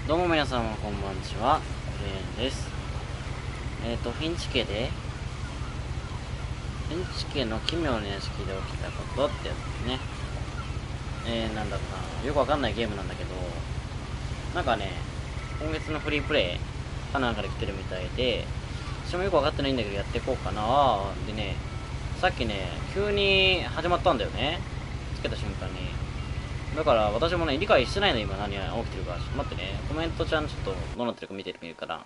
どうも皆さんこんばんにちは、クレーンです。フィンチ家の奇妙な屋敷で起きたことってやつですね。なんだろうな、よくわかんないゲームなんだけど、なんかね、今月のフリープレイかなんかで来てるみたいで、私もよくわかってないんだけどやっていこうかな。でね、さっきね、急に始まったんだよね。つけた瞬間に。だから私もね、理解してないの今何が起きてるか。ちょっと待ってね。コメントちゃんちょっとどうなってるか見てみるから。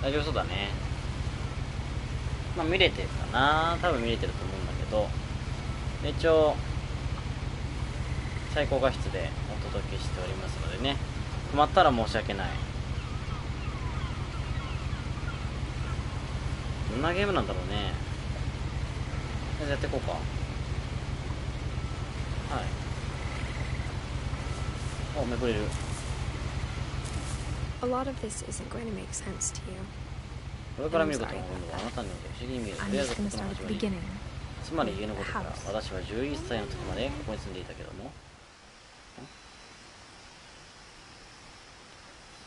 大丈夫そうだね。まあ見れてるかな。多分見れてると思うんだけど。一応、最高画質でお届けしておりますのでね。止まったら申し訳ない。どんなゲームなんだろうね。じゃあやっていこうか。はい。お、めくれる。A lot of this isn't going to make sense to you. これから見ることが今度はあなたによって不思議に見える。とりあえずことの始まり。つまり家のことから私は11歳の時までここに住んでいたけども。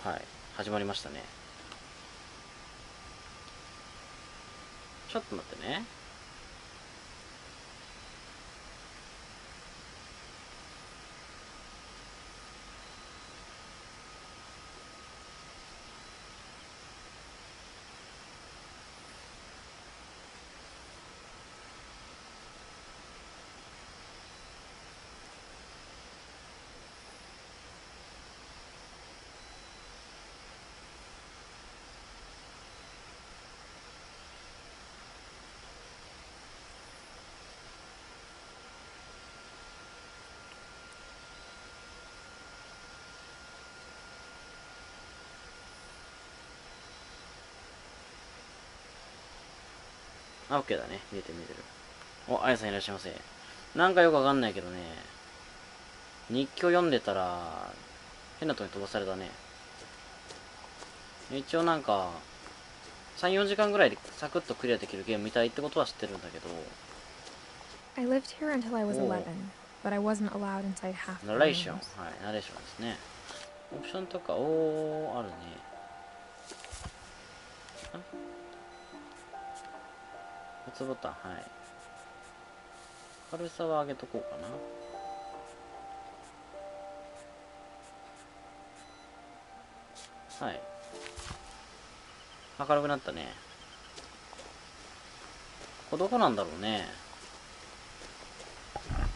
はい。始まりましたね。ちょっと待ってね。あ、OK だね。見えてる見えてる。お、あやさんいらっしゃいませ。なんかよくわかんないけどね。日記を読んでたら、変なとこに飛ばされたね。一応なんか、3、4時間ぐらいでサクッとクリアできるゲームみたいってことは知ってるんだけど。I lived here until I was 11, but I wasn't allowed inside half the ナレーション。は rooms. い、ナレーションですね。オプションとか、おー、あるね。ボツボタン、はい。軽さは上げとこうかな。はい。明るくなったね。これどこなんだろうね。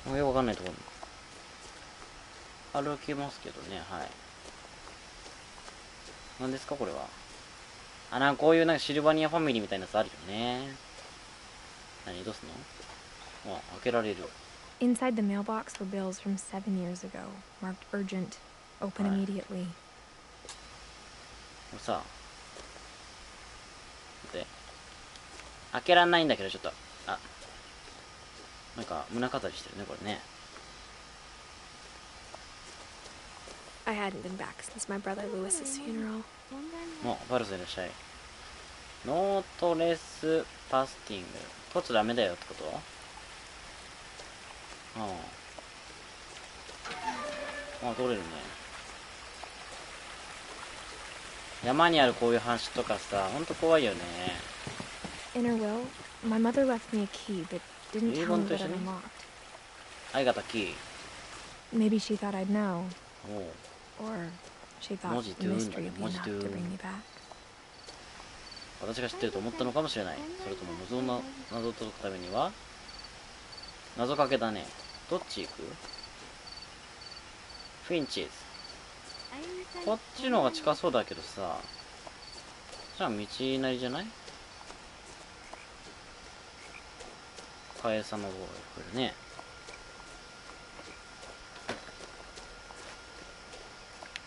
もうよくわかんないところ。歩きますけどね、はい。何ですかこれは。あ、なんかこういうなんかシルバニアファミリーみたいなやつあるよね。何どうすんの？あ、開けられる。Inside the mailbox were bills from 7 years ago, marked urgent, open immediately. これさ、待って。開けらんないんだけど、ちょっと。あ、なんか胸飾りしてるね、これね。I hadn't been back since my brother Lewis's funeral. もう、バルスいらっしゃい。ノートレスパスティング。取っちゃダメだよってこと？あ、取れるね。山にあるこういう話とかさ、ほんと怖いよね。In her will, my mother left me a key, but didn't tell me what it unlocked. I got a key. Maybe she thought I'd know. おう。 Or she thought the mystery would be enough to bring me back. 私が知ってると思ったのかもしれない。それとも謎を解くためには謎かけだね。どっち行く？フィンチーズ。こっちの方が近そうだけどさ。じゃあ道なりじゃない？カエサの方が来るね。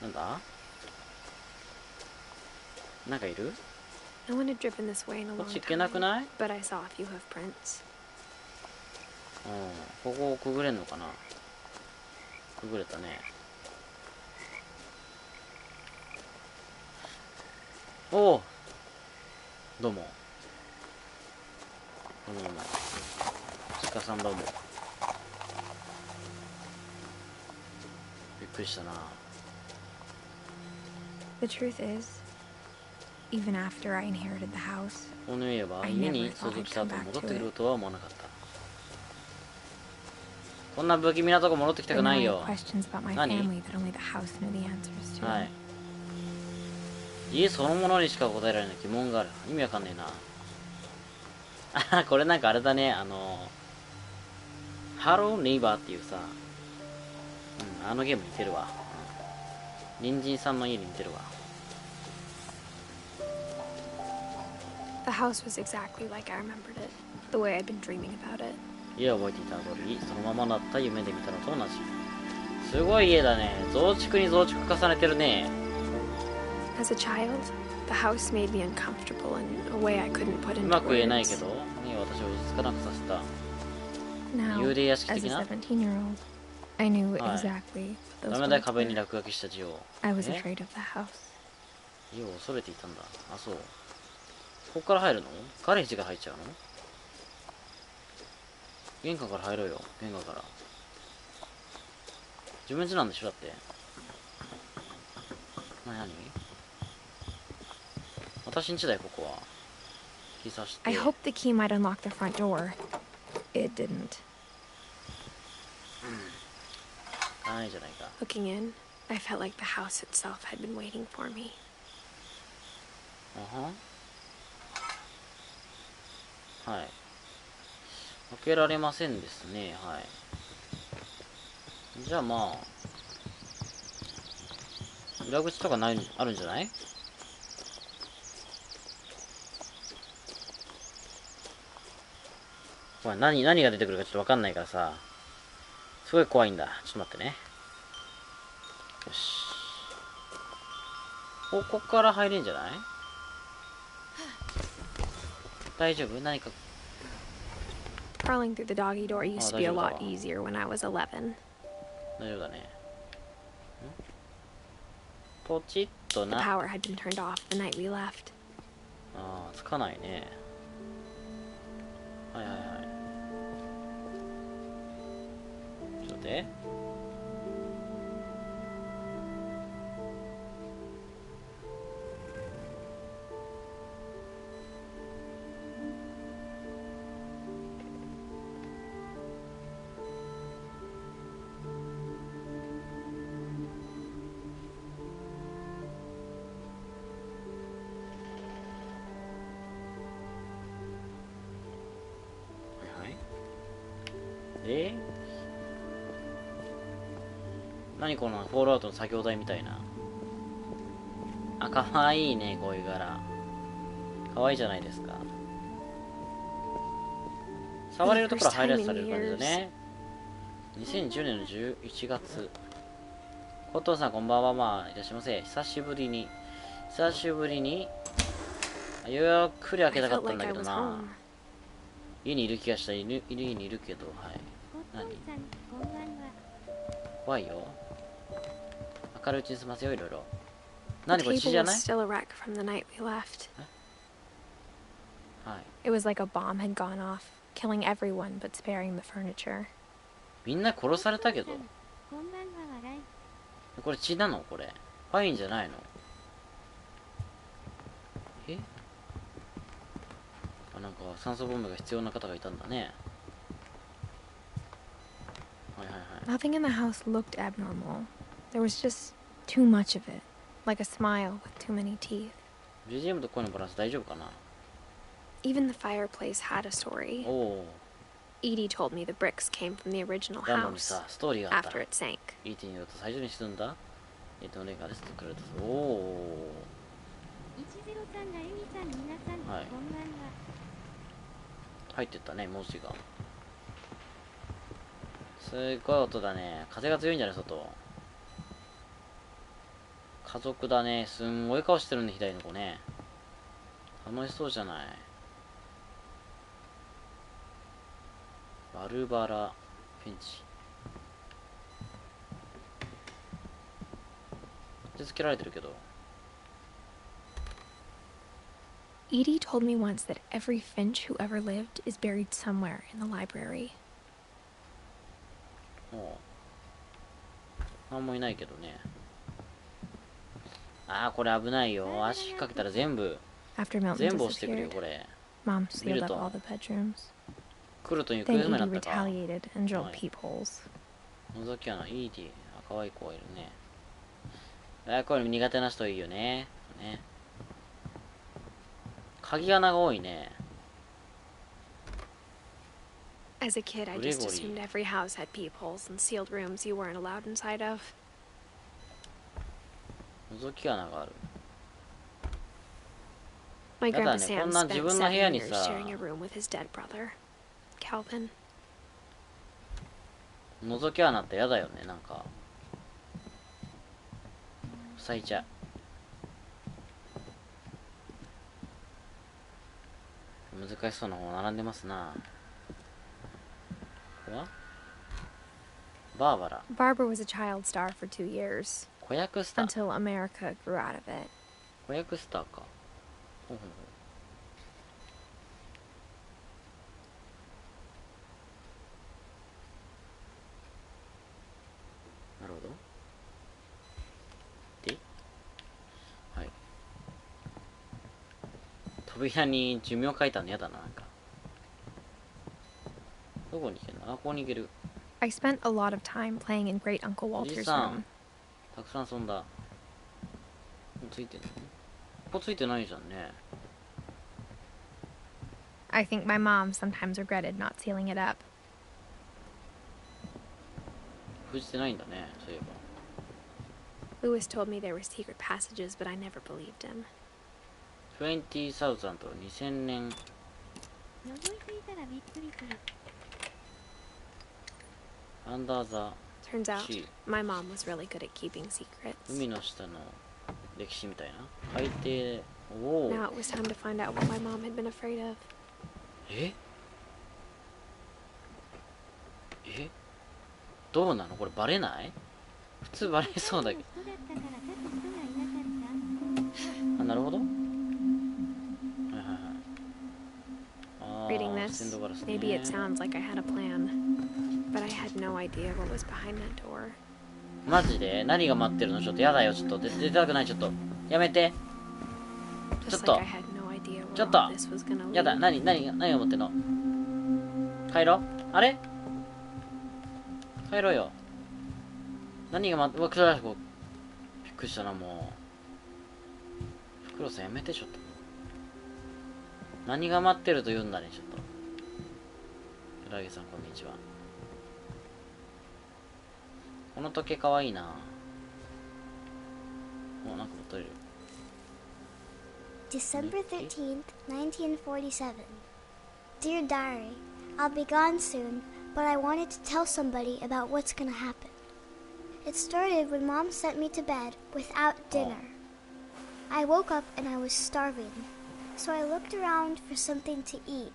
なんだ？なんかいる？ No one had driven this way in a こっ long ち行けなく time, ない？ but I saw a few hoof prints. うん、ここをくぐれんのかな？くぐれたね。おお、どうも。鹿さんどうも。びっくりしたな。The truth is, even after I inherited the house, この言えば家に相続した後戻ってくるとは思わなかった。こんな不気味なとこ戻ってきたくないよ。何？はい。家そのものにしか答えられない疑問がある。意味わかんねえな。あ、これなんかあれだね。ハローネイバーっていうさ、あのゲーム似てるわ。隣人さんの家に似てるわ。The house was exactly like I remembered it, the way I'd been dreaming about it. 家を覚えていた通り、そのままだった夢で見たのと同じ。すごい家だね。増築に増築重ねてるね。As a child, the house made me uncomfortable in a way I couldn't put into words. うまく言えないけど、私を落ち着かなくさせた。幽霊屋敷的な。As a 17-year-old, I knew exactly what those ダメだ、壁に落書きした字を。I was afraid of the house. 家を恐れていたんだ。あ、そう。ここから入るの？ガレージが入っちゃうの？玄関から入ろうよ。玄関から。自分家なんでしょだって。何？私ん家だよ、ここは。キーさして。I hoped the key might unlock the front door. It didn't. ないじゃないか。Looking in, I felt like the house itself had been waiting for me. はい。開けられませんですね。はい。じゃあまあ、裏口とかあるんじゃない？これ何が出てくるかちょっとわかんないからさ、すごい怖いんだ。ちょっと待ってね。よし。ここから入れんじゃない？大丈夫？何か。Crawling through the doggy door used to be a lot easier when I was 11. 大丈夫だね。ポチッとな。The power had been turned off the night we left. ああ、つかないね。はいはいはい。ちょっと待って。何このフォールアウトの作業台みたいな。あ、かわいいね、こういう柄。かわいいじゃないですか。触れるところハイライトされる感じだね。2010年の11月。コトーさんこんばんは。まあ、いらっしゃいませ。久しぶりに、ゆっくり開けたかったんだけどな。家にいる気がした。家にいるけど、はい。何？怖いよ。明るいうちに済ますよ、いろいろ。何これ血じゃない？はい。It was like a bomb had gone off, killing everyone but sparing the furniture. みんな殺されたけど。これ血なの？これ。ワインじゃないの？なんか酸素ボンベが必要な方がいたんだね。はいはいはい。Nothing in the house looked abnormal. There was just too much of it, like a smile with too many teeth. BGM と声のバランス大丈夫かな？ Even the fireplace had a story. Edie told me the bricks came from the original house after it sank. イーティによると最初に沈んだのレガですとくれた。おお。はい。入ってったね、文字が。すごい音だね。風が強いんじゃない外。家族だね。すんごい顔してるんで、左の子ね。楽しそうじゃない。バルバラ・フィンチ。手つけられてるけど。Edie told me once that every Finch who ever lived is buried somewhere in the library. なんもいないけどね。ああ、これ危ないよ。足引っ掛けたら全部押してくるよ、これ。Mom sealed up all the bedrooms. クルトン行方不明にな Then ったか。 Edie retaliated and drilled peepholes. 覗き穴、イーディ。可愛い子がいるね。これ苦手な人いいよね。鍵穴が多いね。As a kid, I just assumed every house had peepholes and sealed rooms you weren't allowed inside of. 覗き穴がある。 My grandpa Sam spent 7 years sharing a room with his dead brother, Calvin. 覗き穴ってやだよね、なんか。塞いちゃう。難しそうな方並んでますな。これはバーバラ。Barbara was a child star for 2 years. 子役スター。 Until America grew out of it. 子役スターか。なるほど。で、はい。扉に寿命書いたのやだな、なんか。どこに行けんの？あ、ここに行ける。I spent a lot of time playing in Great Uncle Walter's room. たくさん遊んだ。ついてんの？ここついてないじゃんね。I think my mom sometimes regretted not sealing it up. 封じてないんだね、そういえば。Lewis told me there were secret passages, but I never believed him. 20,000と2000年。Under the Turns out, sea. my mom was really good at keeping secrets. 海の下の歴史みたいな。海底。おお。 Now it was time to find out what my mom had been afraid of. え？どうなのこれバレない？普通バレそうだけど。あ、なるほど。はいはいはい。Reading this, maybe it sounds like I had a plan, but I had no idea what was behind that door. マジで何が待ってるの？ちょっとやだよ。ちょっと出たくない。ちょっとやめて。ちょっとやだ。何が持ってんの？帰ろう。あれ？帰ろうよ。何が待って、うわ、びっくりしたな、もう。フクロウさんやめて、ちょっと。何が待ってると言うんだね、ちょっと。クラゲさん、こんにちは。この時計かわいいな。お、なんか取れる。December 13th, 1947. Dear Diary, I'll be gone soon, but I wanted to tell somebody about what's gonna happen. It started when Mom sent me to bed without dinner. I woke up and I was starving, so I looked around for something to eat.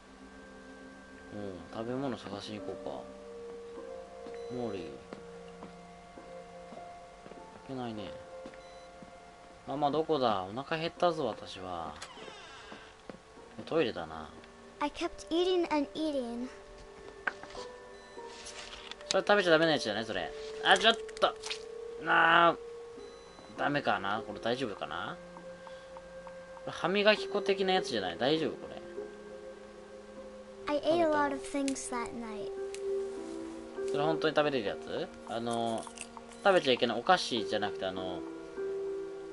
食べ物探しに行こうか。モーリー。いけないね。ママどこだ？お腹減ったぞ、私は。トイレだな。I kept eating and eating. それ食べちゃダメなやつじゃないそれ。あ、ちょっと。ダメかなこれ大丈夫かな？歯磨き粉的なやつじゃない？大丈夫これ。I ate a lot of things that night. それ本当に食べれるやつ？食べちゃいけないお菓子じゃなくてお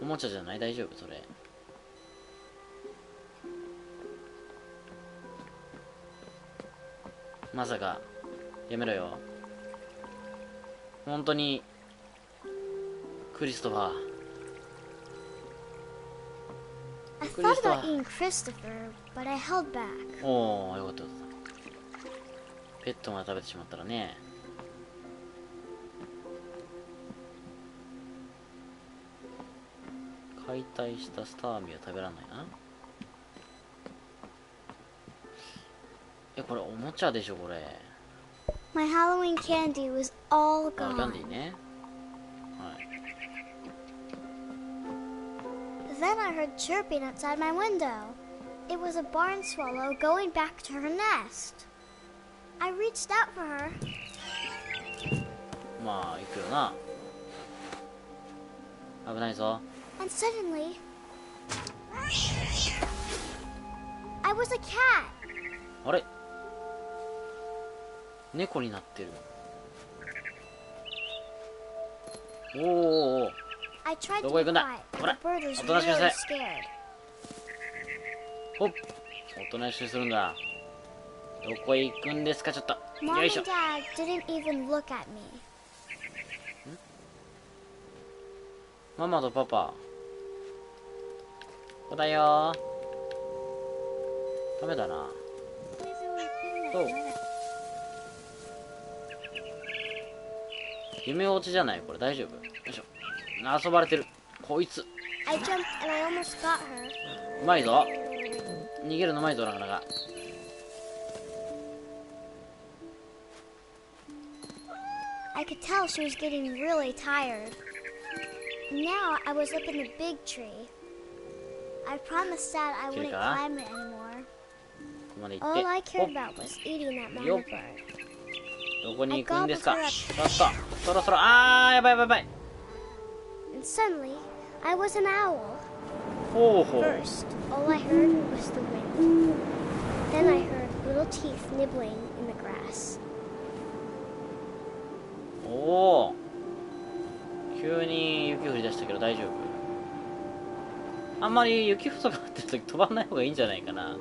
もちゃじゃない？大丈夫それ。まさかやめろよ。本当にクリストファー。I thought about eating Christopher, but I held back. おお、よかったよかった。ペットまで食べてしまったらね。解体したスターミーは食べられないな。これおもちゃでしょこれ。My Halloween candy was all キャン gone. ディーね。はい。 Then I heard chirping outside my window. It was a barn swallow going back to her nest. I reached out for her. まあ行くよな。危ないぞ。 And suddenly, I was a cat. あれ、猫になってる。おーおー I tried ど to こ be 行くんだ。 quiet, ほ but ら the bird was おとなしくな really さい。 scared. ほっ、おとなしくするんだ。どこへ行くんですか、ちょっと。 Mom よい and しょ。 Dad didn't even look at me. ママとパパ。ここだよー。ダメだな。そう。夢落ちじゃないこれ、大丈夫？よいしょ。遊ばれてる。こいつ。I jumped and I almost got her. うまいぞ。逃げるのうまいぞ、なかなか。I could tell she was getting really tired. Now I was up in the big tree. I promised Dad I wouldn't climb it anymore. ここまで行って。 All I cared about was eating that mama bird. どこに行くんですか？ちょっと、そろそろ、あー、やばいやばいやばい。 And suddenly, I was an owl. ほうほう。 First, all I heard was the wind. Then I heard little teeth nibbling in the grass. おお。急に雪降り出したけど大丈夫？あんまり雪不足があってる時飛ばない方がいいんじゃないかな。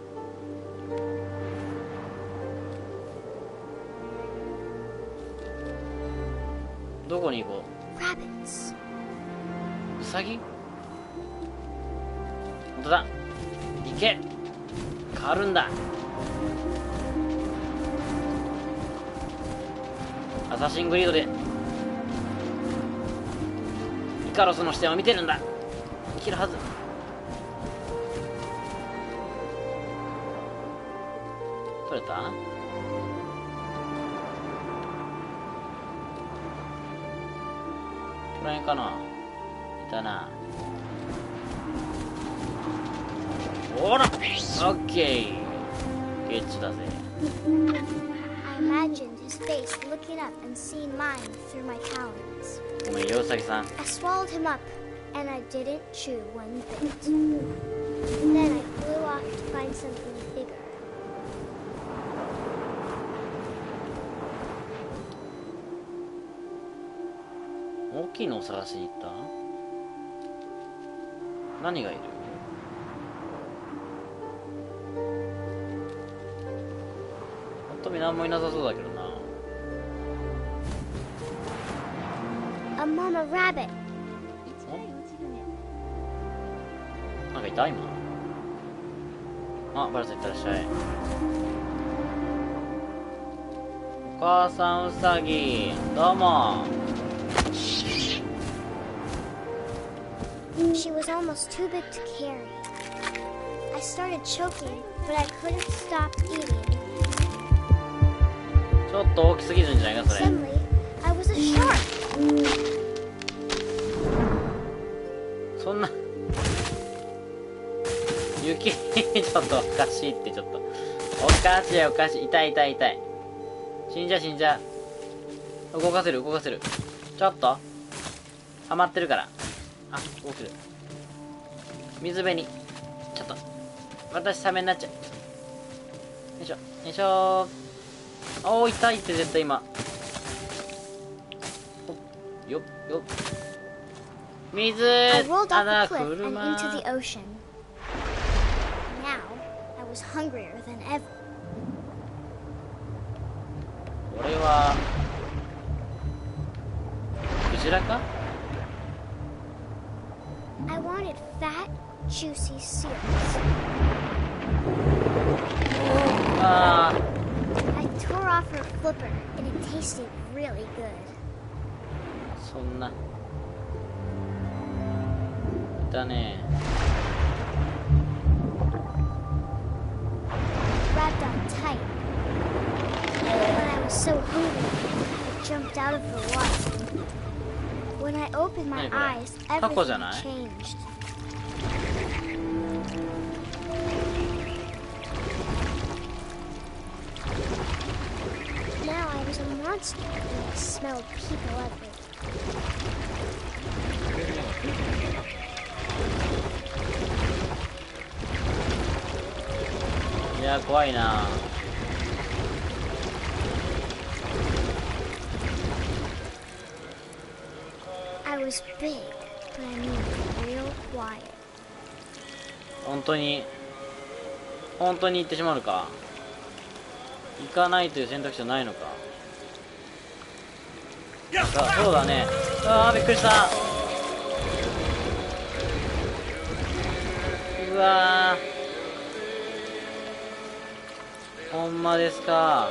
どこに行こう？ Rabbits. ウサギ？本当だ。行け。変わるんだ。アサシングリードでイカロスの視点を見てるんだ。生きるはず。取れた？この辺かな。いたな。ほら、オッケー。ゲッチだぜ。I imagined his face looking up and seeing mine through my talons. ごめんよ、ウサギさん。 I swallowed him up, and I didn't chew one bit. Then I flew off to find something bigger. 大きいのを探しに行った？何がいる？本当に何もいなさそうだけどな。A mama rabbit. なんかいた今。あ、バラさんいってらっしゃい。お母さんウサギ、どうも。She was almost too big to carry. I started choking, but I couldn't stop eating. ちょっと大きすぎるんじゃないかそれ。 Suddenly, I was a shark. そんな雪ちょっとおかしいってちょっとおかしいおかしい。痛い痛い痛い。死んじゃ死んじゃ。動かせる動かせる。ちょっとはまってるから。あ、動ける。水辺にちょっと私サメになっちゃう。よいしょよいしょ。おお、痛いって絶対今。よっよっ。水 I rolled off 穴 the cliff and 車。 into the ocean. Now, I was hungrier than ever. これはクジラか？ I wanted fat, juicy seals. あ I tore off her flipper, and it tasted really good. ー、そんな。いたね。 Wrapped on tight. When I was so hungry, I jumped out of the water. When I opened my eyes, everything changed. monster and I smelled people everywhere. いや怖いな。I was big, but I moved real quiet. 本当に行ってしまうのか。行かないという選択肢はないのか。そうだね。ああびっくりした。うわー、ほんまですか。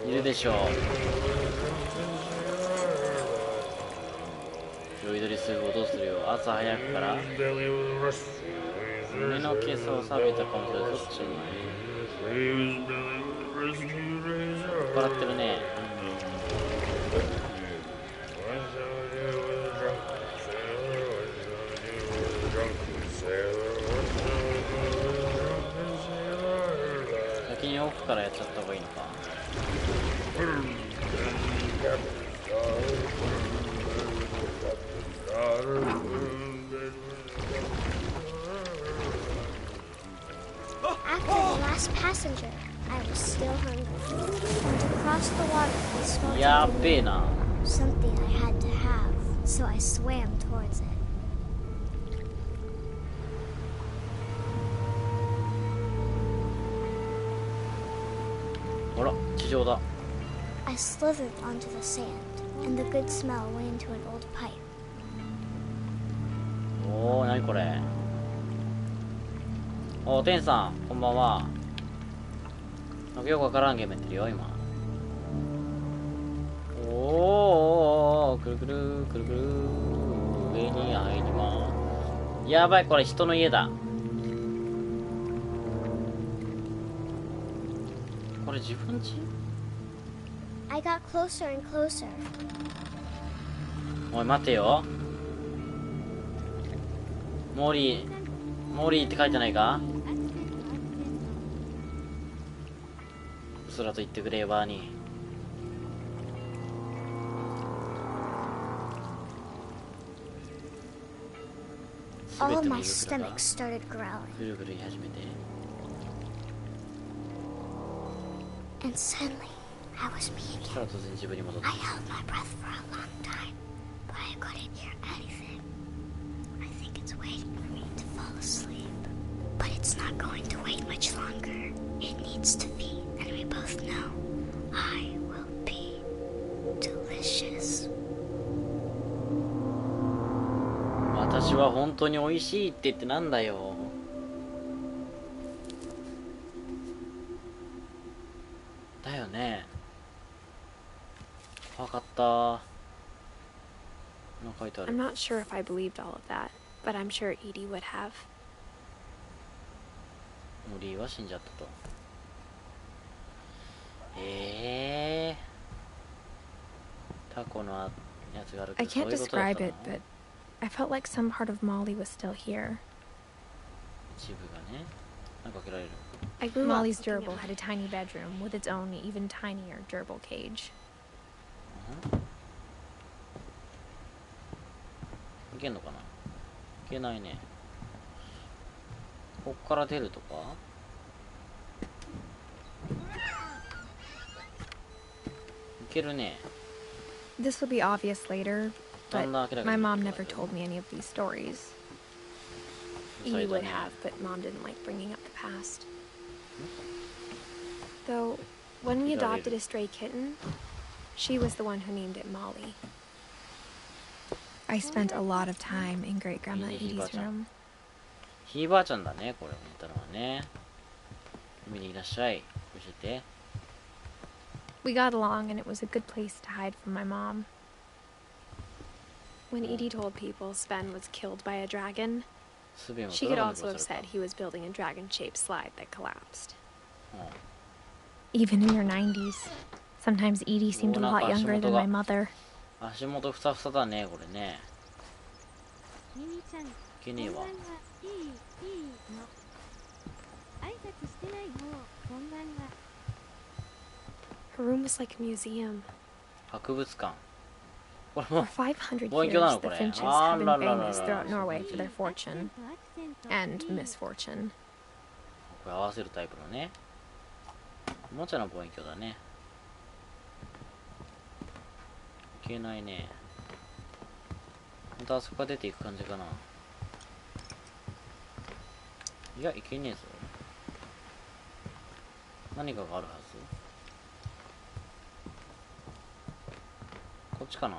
いるでしょう。酔いどりすぐどうするよ。朝早くから胸のケースを錆びたかもしれない。どっちに笑ってるね。先に奥からやっちゃった方がいいのか。After the last passenger, I was still hungry. And to cross the water, I smelled やべえな。 something I had to have, so I swam towards it. ほら、地上だ。I slithered onto the sand, and the good smell went into an old pipe. おー、なにこれ。おー、テンさん、こんばんは。なんかよくわからんゲームやってるよ、今。おー、くるくる、くるくる、上に入ります。やばい、これ人の家だ。これ自分家？ I got closer and closer. おい待てよ。モーリーって書いてないか？嘘だと言ってくれよバーニー。 All my stomach started growling. ぐるぐる言い始めて。 And suddenly, I was me そした again. ら突然自分に戻って I held my breath for a long time, but I couldn't hear anything. I think it's waiting for me to fall asleep. But it's not going to wait much longer. It needs to be, and we both know I will be delicious. 私は本当に美味しいって言ってなんだよ。だよね。わかった。なんか書いてある。 I'm not sure if I believed all of that, but I'm sure Edie would have. モリーは死んじゃったと。タコのやつがあるけ I ど、そう can't いうことだっ describe たの？ it, but I felt like some part of Molly was still here. 一部がね、なんか開けられる。 I grew Molly's gerbil had a tiny bedroom with its own even tinier gerbil cage. いけんのかな？いけないね。こっから出るとか？いけるね。 This will be obvious later, but だんだん明らか my になっ mom て never くる。 told me any of these stories. そう Edie だ would ね。 have, but Mom didn't like bringing up the past. Though, when we adopted a stray kitten, she was the one who named it Molly. I spent a lot of time in Great Grandma Edie's room. ひいばあちゃんだね、これ見たのはね。見にいらっしゃい。教えて。We got along and it was a good place to hide from my mom. When Edie told people Sven was killed by a dragon, she could also have said he was building a dragon-shaped slide that collapsed. Even in her 90s, sometimes Edie seemed a lot younger than my mother. 足元ふさふさだね、これね。いけねえわ。Her room was like a museum. 博物館。これも For 500望遠鏡な years, のこ the れ。 Finches have been famous throughout Norway for their fortune and misfortune. これ合わせるタイプのね。おもちゃの望遠鏡だね。いけないね。またあそこから出ていく感じかな。いや、いけねえぞ。何かがあるはず。こっちかな。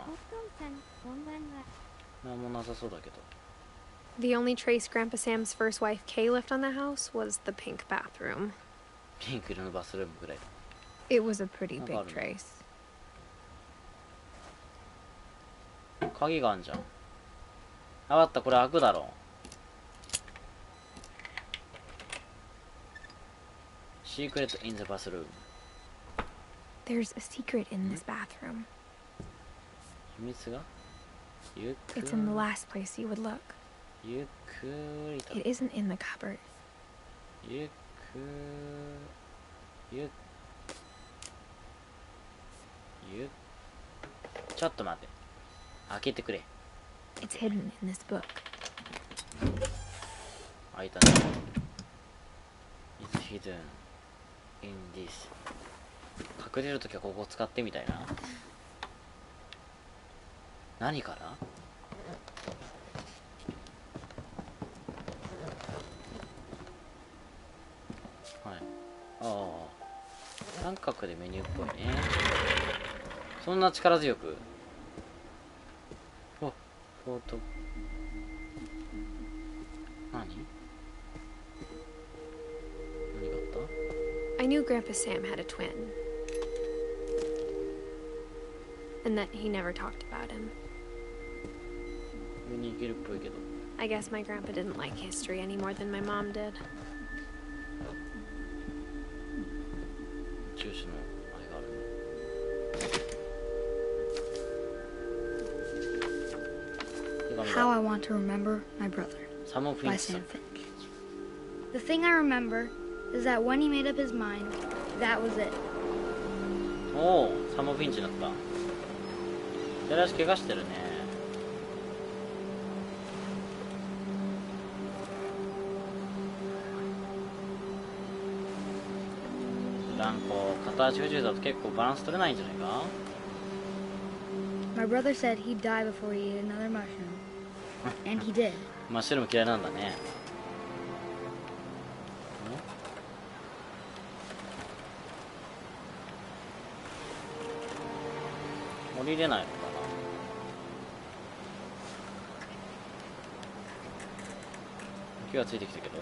なんもなさそうだけど。The only trace Grandpa Sam's first wife Kay left on the house was the pink bathroom. ピンク色のバスルームぐらい。It was a pretty big trace. 鍵があんじゃん。あ、わった、これ開くだろう。Secret in the bathroom. There's a secret in this bathroom. 秘密がゆっくり。 It's in the last place you would look. ゆっくりと。 It isn't in the cupboard. ゆっくり。ちょっと待って。開けてくれ。It's hidden in this book. 開いたね。It's hidden in this. 隠れるときはここを使ってみたいな。何から？はい。ああ。三角でメニューっぽいね。そんな力強く。お、フォート。何があった？ I knew Grandpa Sam had a twin. And that he never talked about him. 上に行けるっぽいけど。I guess my grandpa didn't like history any more than my mom did. 中止のあれがあるね。 How I Want to Remember My Brother by Sam Finch. The thing I remember is that when he made up his mind, that was it. おお、サム・フィンチだった。出だし怪我してるね。普段こう片足不自由だと結構バランス取れないんじゃないか。 My brother said he'd die before he ate another mushroom. And he did. マッシュルーム嫌いなんだね。降りれないのかな。木はついてきたけど。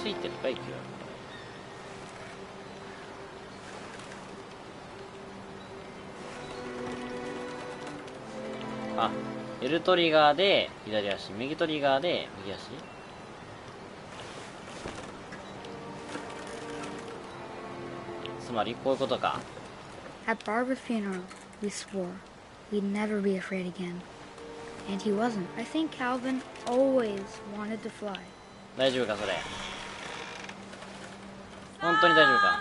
ついてるかい、木は。あ、Lトリガーで左足、右トリガーで右足。つまりこういうことか。 At Barbara's funeral, we swore we'd never be afraid again. And he wasn't. I think Calvin always wanted to fly. 大丈夫かそれ。本当に大丈夫か。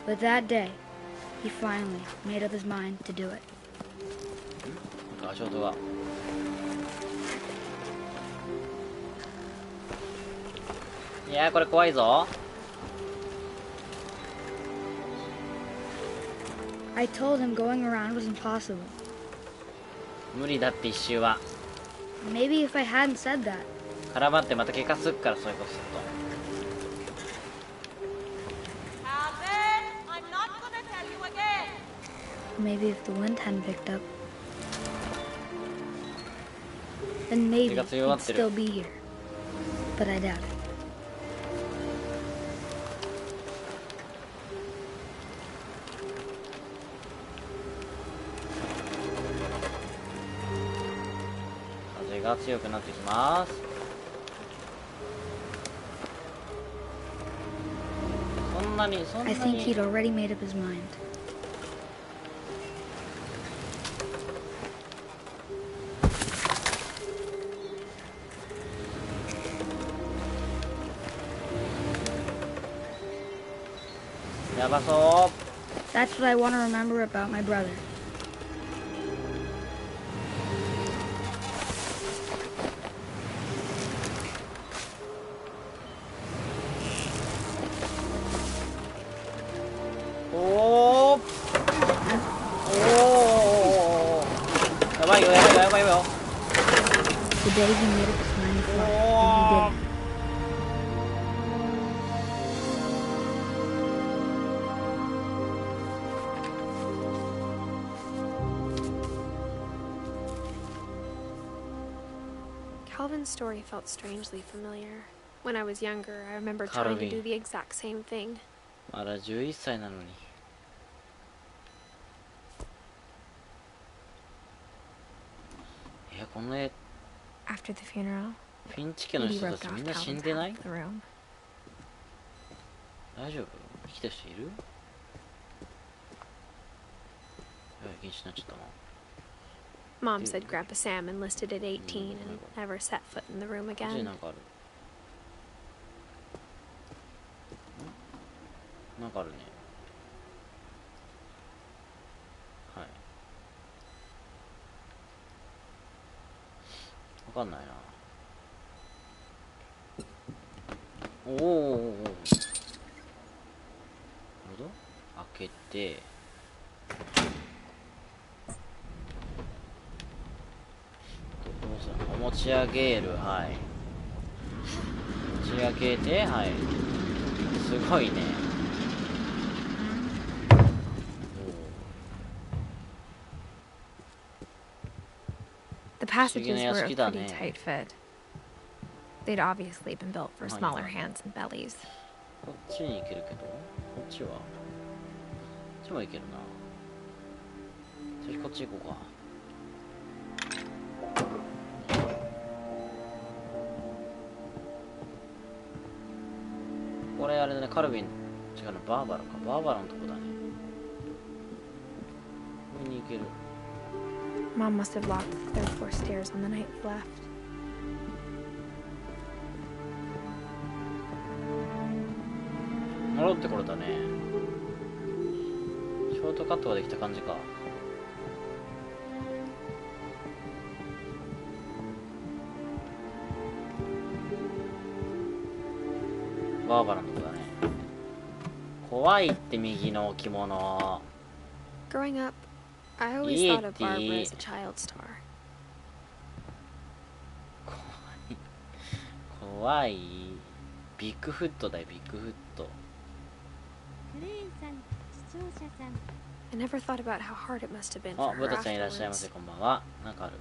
But that day, he finally made up his mind to do it. なんか足音が。いやーこれ怖いぞ。 I told him going around was impossible. 無理だって一周は。 Maybe if I hadn't said that. 絡まってまた怪我すっからそういうことする Maybe if the wind hadn't picked up, then maybe he'd still be here. But I doubt it. 風が強くなってきます。そんなに I think he'd already made up his mind. やばそう。 That's what I want to remember about my brother. Oh! Oh! やばいよやばいよやばいよ。 The day he made up his mind to fly, and he did. Calvin's story felt strangely familiar. When I was younger, I remember trying to do the exact same thing. まだ11歳なのに。この絵、 After the funeral, フィンチ家の人たちみんな死んでない？ the room. 大丈夫？生きてる人いる？やばい、禁止になっちゃったな。Mom said Grandpa Sam enlisted at 18 and never set foot in the room こっちに again. なんかある。なんかあるね。はい。わかんないな。おおおお。なるほど。開けて。どうするの？持ち上げる。はい。持ち上げて、はい。すごいね。The passages were a pretty tight fit. They'd obviously been built for smaller hands and bellies. こっちに行けるけど、こっちは？こっちも行けるな。次こっち行こうか。これあれだね、カルビン、違うの、バーバラか。バーバラのとこだね。上に行ける。Mom must have locked the third floor stairs on the night we left. 戻ってこれたね。ショートカットができた感じか。バーバラのとこだね。怖いって右の置物。 Growing up, I always thought of Barbara as a child star. 怖い。ビッグフットだよ、ビッグフット。I never thought about how hard it must have been for あ、ブ her タちゃんいらっしゃいませ、 afterwards. こんばんは。なんかある。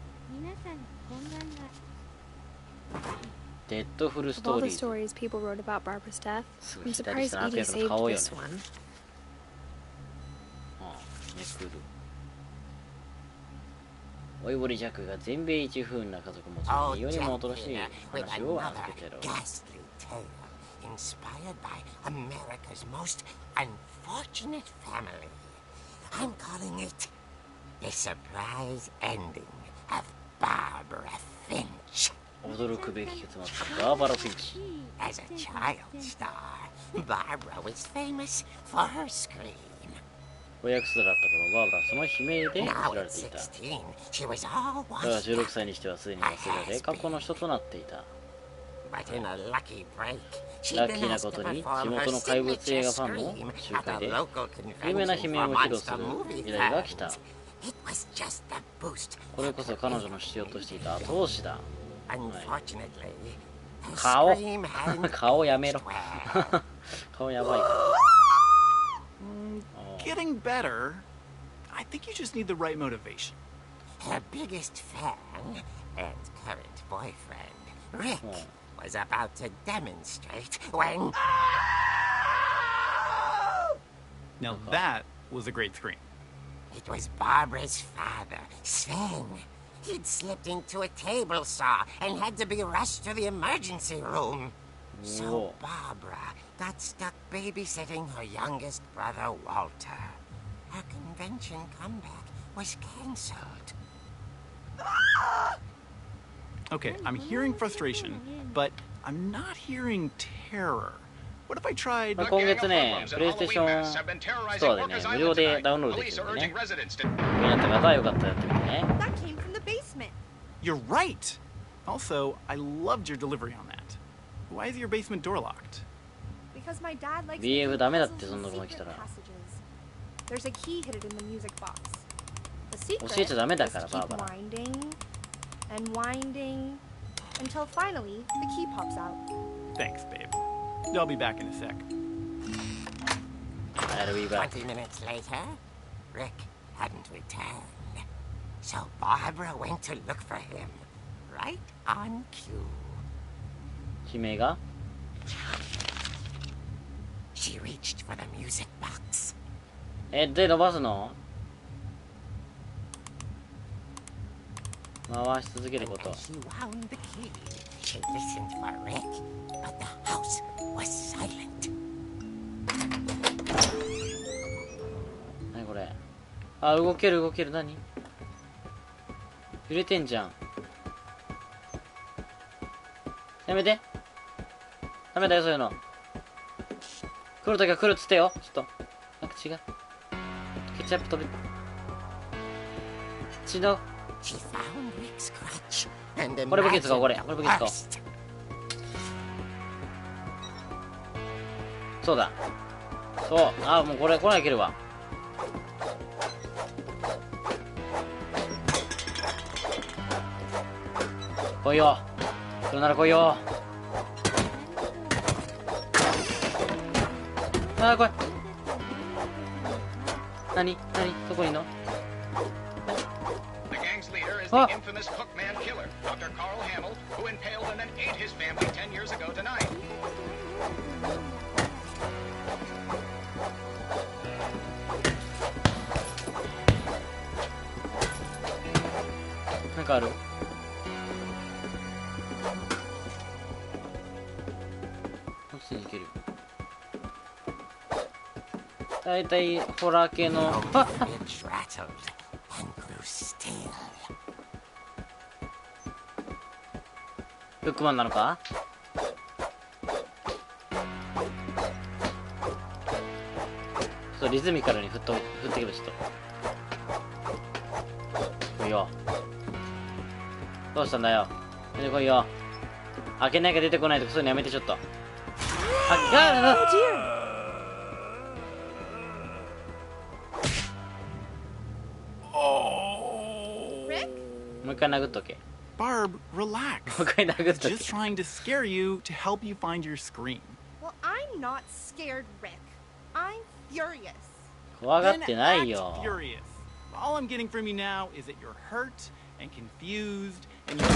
デッドフルス Of ト all ー the リー。 stories people wrote about Barbara's death, すご I'm い左 surprised 下の悪 Edie 役の saved 顔よね。 this one. ああ、めくる。老いぼりジャックが全米一不運な家族持ちに世にも恐ろしい話を預けてる。 Inspired by America's most unfortunate family. I'm calling it The Surprise Ending of Barbara Finch. 驚くべき結末、バーバラ・フィンチ。 As a child star, Barbara was famous for her scream. 子役者だった頃、バーバラはその悲鳴で知 Now られ at ていた。 16, she was all だが washed 16 up. 歳にしてはすでに忘れられ、過去の人となっていた。 But in a lucky break, ラ she'd ッキ been ーな asked こ to とに、地 perform 元 her の怪物映 signature 画ファンの scream 集 at 会 a で、 local 有名な convention 悲鳴 for を披露す monster る movie 依頼が来た。 fans. It was just a boost. これこそ彼女の必要としていた後押しだ。 Unfortunately, her 顔 scream hadn't 顔やめろ aged well. 顔やばいから。 Getting better. I think you just need the right motivation. Her biggest fan and current boyfriend, Rick, was about to demonstrate when... Now that was a great scream. It was Barbara's father, Sven. He'd slipped into a table saw and had to be rushed to the emergency room. So Barbara got stuck babysitting her youngest brother, Walter. Her convention comeback was cancelled. Okay, I'm hearing frustration, but I'm not hearing terror. What if I tried... 今月ね、プレイステーションストアでね、無料でダウンロードできるんでね。気になった方はよかったらやってみてね。You're right! Also, I loved your delivery on that. Why is your basement door locked? BF ダメだってそんなこと来たら。教えちゃダメだからバーバラ。Thanks, babe. I'll be back in a sec. I'll be back. 20 minutes later, Rick hadn't returned. So Barbara went to look for him, right on cue. 姫が She reached for the music box. で伸ばすの回し続けること As she wound the key, she listened for Rick, but the house was silent. 何これあ、動ける動ける。何揺れてんじゃん。やめて。ダメだよそういうの。来るときは来るっつってよ。ちょっとなんか違う。ケチャップ飛び違う。She found Rick's crutch and これ武器使おう。これ武器使おう。 burst. そうだそう。あ、もうこれ来ないけるわ。来いよ。来るなら来いよ。あー、来い。何どこにいんの。あっなんかある。こっちに行ける。だいたいホラー系のあっ Bridge rattled and grew still. ブックマンなのか。ちょっとリズミカルに振ってけばちょっと。来いよ。どうしたんだよ。出てこいよ。開けなきゃ出てこないとかそういうのやめてちょっと。あっ、もう一回殴っとけ。 Barb, relax. もう一回殴っとけ。 Just trying to scare you to help you find your scream. Well, I'm not scared, Rick. I'm furious. 怖がってない Then よ act。furious. All I'm getting from you now is that you're hurt and confused and you...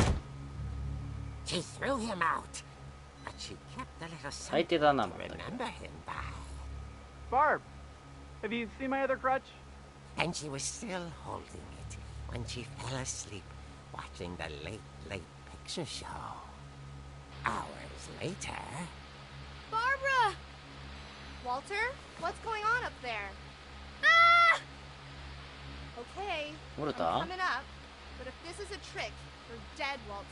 She threw him out, but she kept a little 最 something 低だな、 to まったく。 remember him by. Barb, have you seen my other crutch? And she was still holding it when she fell asleep watching the late picture show. Hours later... Barbara! Walter, what's going on up there? Ah! Okay, I'm ウォルター coming up, but if this is a trick, you're dead, Walter.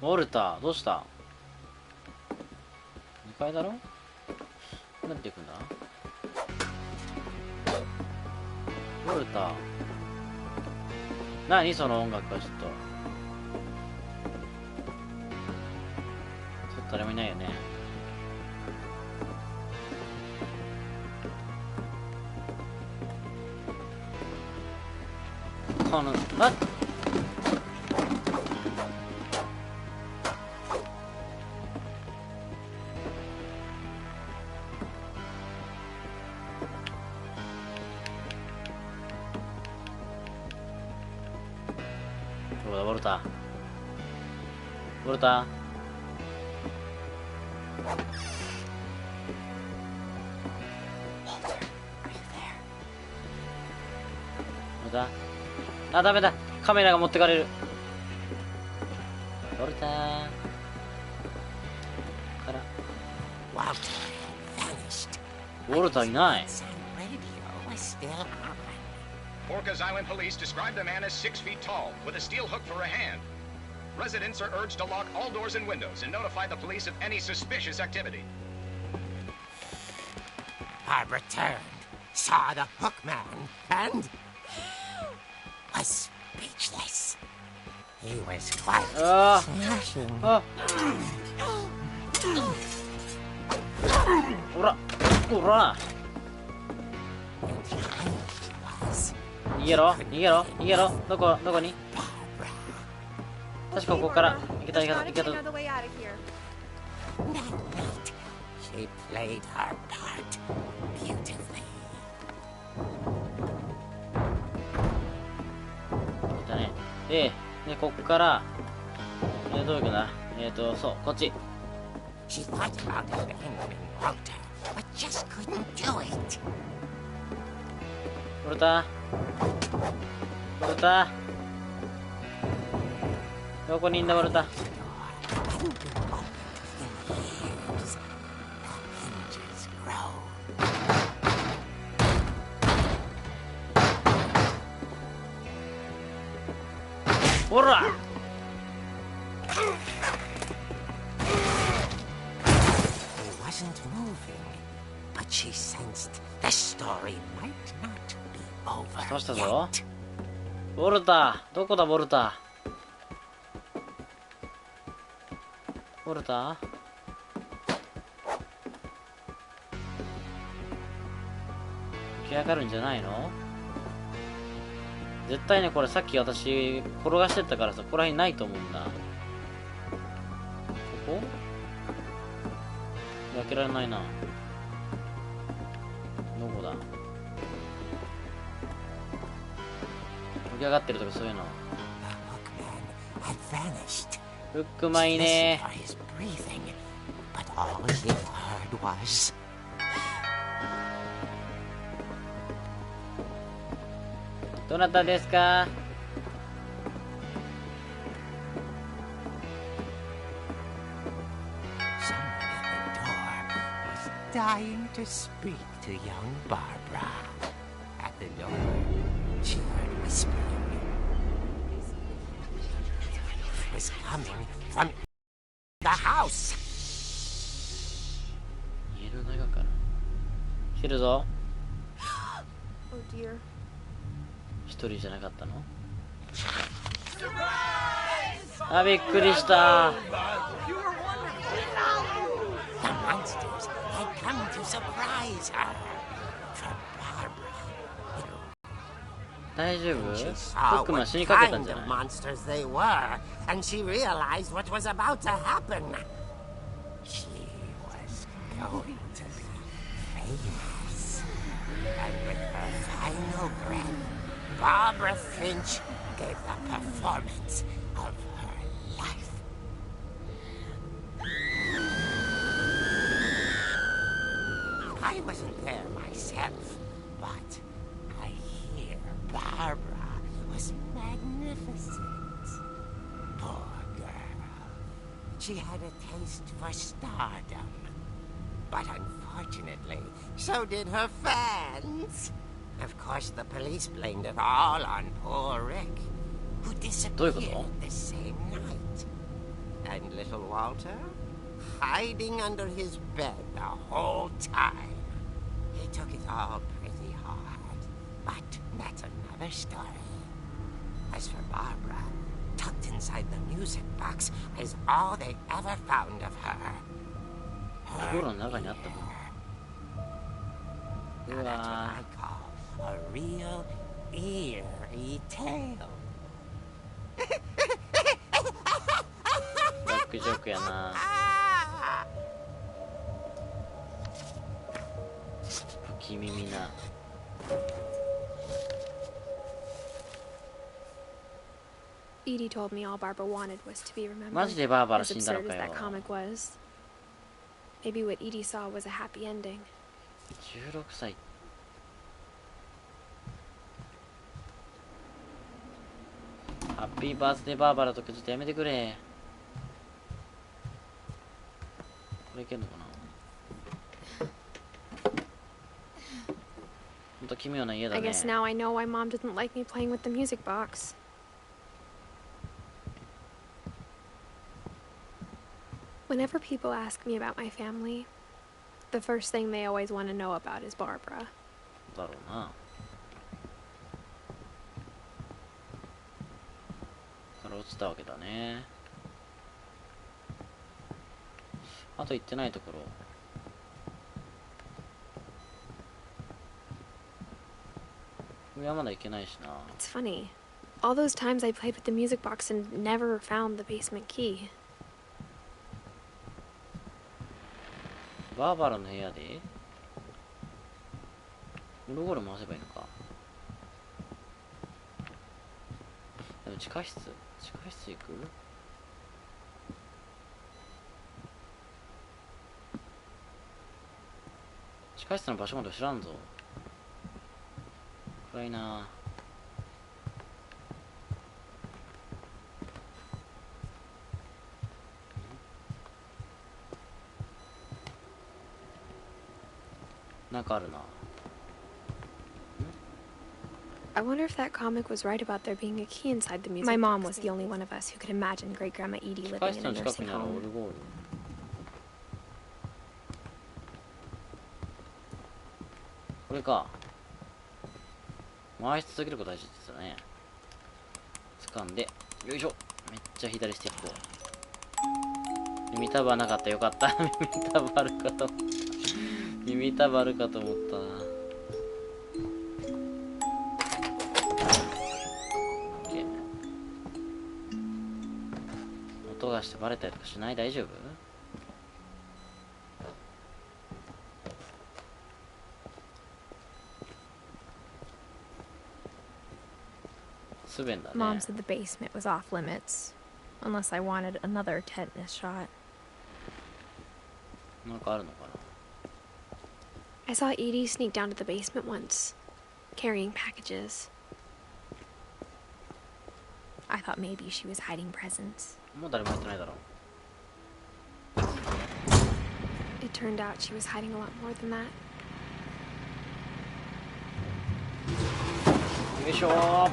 ウォルターどうした。2階だろ。何で行くんだ。ウォルター何その音楽は。ちょっと誰もいないよね。このあっこだ、ウォルター。ウォルター。あ、ダメだ。カメラが持ってかれる。ウォルターからウォルターいない。Orca's Island police described the man as 6 feet tall, with a steel hook for a hand. Residents are urged to lock all doors and windows and notify the police of any suspicious activity. Barbara turned, saw the hook man, and was speechless. He was quite smashing. ほら、ほら。逃げろ、逃げろ、逃げろ。どこに？確かここから。行けた。She played her part beautifully. 来たね。で、ここから、どういうかな。そう、こっち。She thought about abandoning Walter, but just couldn't do it. ウォルター。どこにいんだ、ウォルター。ほら。She sensed the story might not be over. どうしたぞ。ウォルター、どこだウォルター。ウォルター。起き上がるんじゃないの？絶対ね、これさっき私転がしてったからさ、ここら辺ないと思うんだ。ここ？開けられないな。どこだ？起き上がってるとかそういうの。フックマンいねー。どなたですか？Dying to speak to young Barbara. At the door, she heard whispering. It was coming from the house. 家の中から来てるぞ。Oh dear. 一人じゃなかったの？あ、びっくりした。Come to surprise her for Barbara. 大丈夫？フックマン死にかけたんじゃない？ Monsters they were, and she realized what was about to happen. She was going to be famous, and with her final breath, Barbara Finch gave the performance of her life. I wasn't there myself, but I hear Barbara was magnificent. Poor girl. She had a taste for stardom. But unfortunately, so did her fans. Of course, the police blamed it all on poor Rick, who disappeared the same night. And little Walter? Hiding under his bed the whole time. He took it all pretty hard, but that's another story. As for Barbara, tucked inside the music box is all they ever found of her. That's what I call a real eerie tale. ブラックジョークやな。不気味な。Edie told me all Barbara wanted was to be remembered. マジでバーバラ As 死んだの absurd か as よ。 that comic was. Maybe what Edie saw was a happy ending. 16歳。ハッピーバースデーバーバラとかちょっとやめてくれ。これいけんのかな。ほんと奇妙な家だ I ね。 guess now I know why Mom didn't like me playing with the music box. Whenever people ask me about my family, the first thing they always want to know about is Barbara. だろうな。から落ちたわけだね。あと行ってないところ。上はまだ行けないしな。 It's funny. All those times I played with the music box and never found the basement key. バーバラの部屋でゴロゴロ回せばいいのか。でも地下室行く。地下室の場所まで知らんぞ。暗いな。なんかあるな。I wonder if that comic was right about there being a key inside the music box. My mom was the only one of us who could imagine Great Grandma Edie 地下 living 室 in a の近く nursing にあるオ home. ルゴール。これか。回し続けること大事って言ってたね。掴んで、よいしょ。めっちゃ左ステップを。耳たぶはなかった。よかった。耳たぶあるかと思った。耳たぶあるかと思ったな。OK。音がしてバレたりとかしない？大丈夫？不便だね。 Mom said the basement was off limits, unless I wanted another tetanus shot. なんかあるのかな。 I saw Edie sneak down to the basement once, carrying packages. I thought maybe she was hiding presents. もう誰も入ってないだろう。 It turned out she was hiding a lot more than that. よいしょー。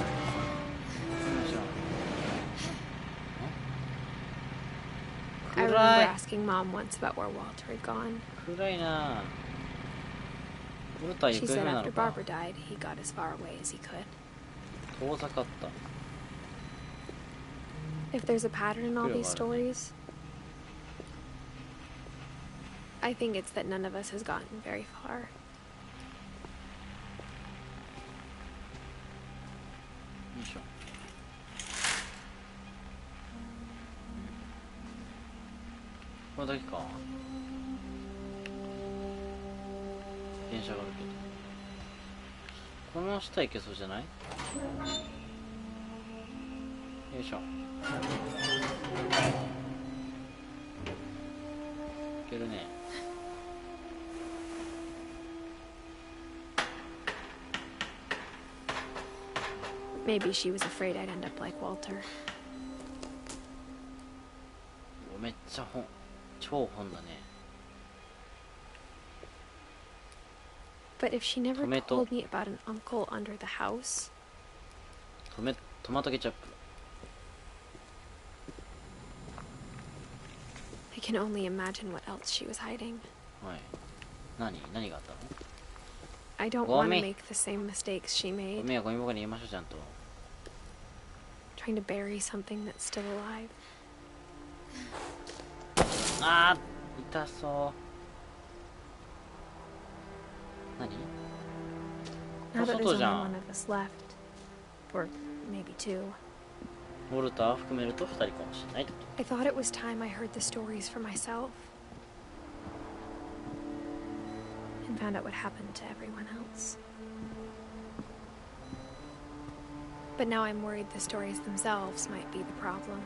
I remember asking Mom once about where Walter had gone. 暗いな。ウルタ行 She 方不 said 明な after のか。 Barbara died, he got as far away as he could. 遠ざかった。 If there's a pattern in all these stories, I think it's that none of us has gotten very far. よいしょ。これだけか。電車があるけど。この下行けそうじゃない？よいしょ。いけるね。Maybe she was afraid I'd end up like Walter. めっちゃ本。超本だね。 But if she never Tomato. told me about an uncle under the house, トマトケチャップ。 I can only imagine what else she was hiding. はい。何があったの？ I don't want to make the same mistakes she ゴ made, ミはゴミ箱に入れましょう、ちゃんと。 trying to bury something that's still alive. あー、痛そう。何？ Now that there's 外 only じゃん。 one of us left, or maybe two, ウォルター含めると2人かもしれないってこ I thought it was time I heard the stories for myself and found out what happened to everyone else. But now I'm worried the stories themselves might be the problem.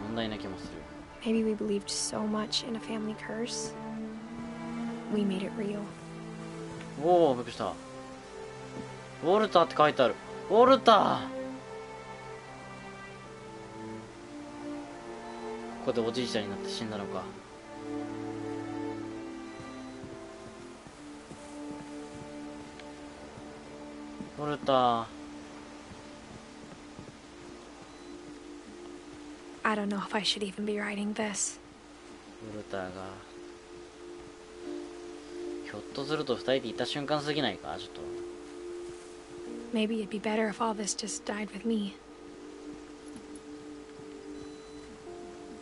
問題な気もする。 Maybe we believed so much in a family curse. We made it real. おお、びっくりした。ウォルターって書いてある。ウォルター。ここでおじいちゃんになって死んだのか。ウォルター。I don't know if I should even be writing this. ウォルターがひょっとすると二人でいた瞬間すぎないか。ちょっと Maybe it'd be better if all this just died with me.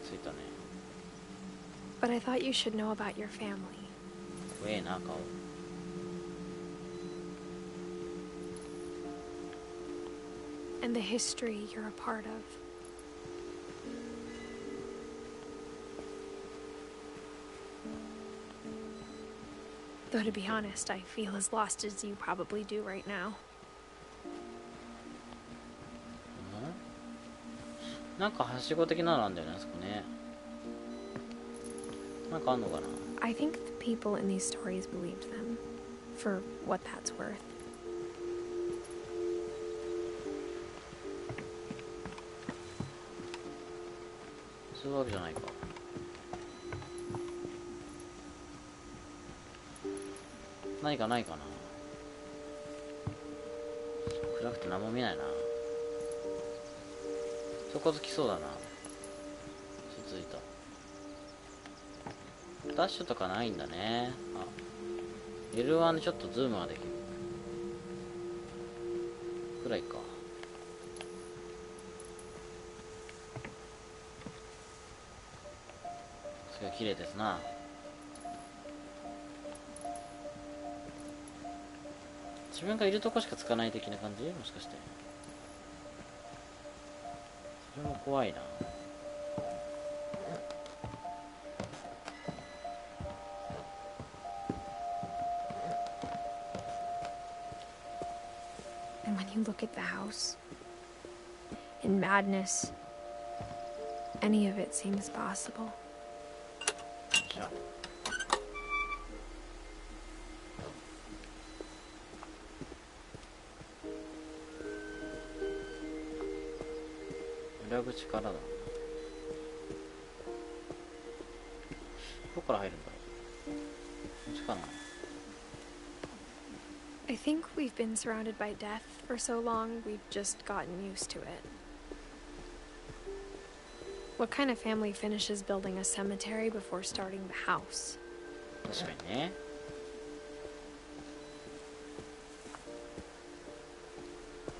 ついたね。 But I thought you should know about your family. 怖えな顔。 And the history you're a part of. Though to be honest, I feel as lost as you probably do right now. なんかはしご的なのあんだよね、あそこね。なんかあんのかな。 I think the people in these stories believed them, for what that's worth. そういうわけじゃないか。何かないかな。暗くて何も見ないな。底付きそうだな。続いた。ダッシュとかないんだね。あ、L1 でちょっとズームができるくらいか。すごい綺麗ですな。自分がいるとこしかつかない的な感じ？もしかして。それも怖いな。And when you look at the house, in madness, any of it seems possible. じゃあ裏口からだ。どこから入るんだろう。こっちかな。 I think we've been surrounded by death for so long, we've just gotten used to it. What kind of family finishes building a cemetery before starting the house? 確かにね。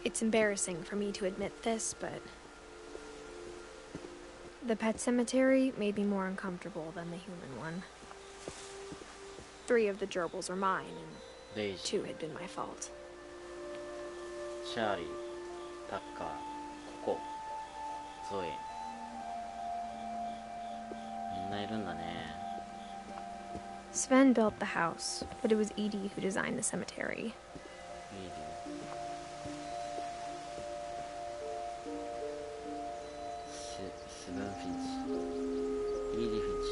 It's embarrassing for me to admit this, but the pet cemetery made me more uncomfortable than the human one. 3 of the gerbils are mine, and レイジ、 2 had been my fault. チャーリー、タッカー、ココ、ゾエ。みんないるんだね。 Sven built the house, but it was Edie who designed the cemetery. いいね。スブン・フィンチ、イーディ・フィンチ。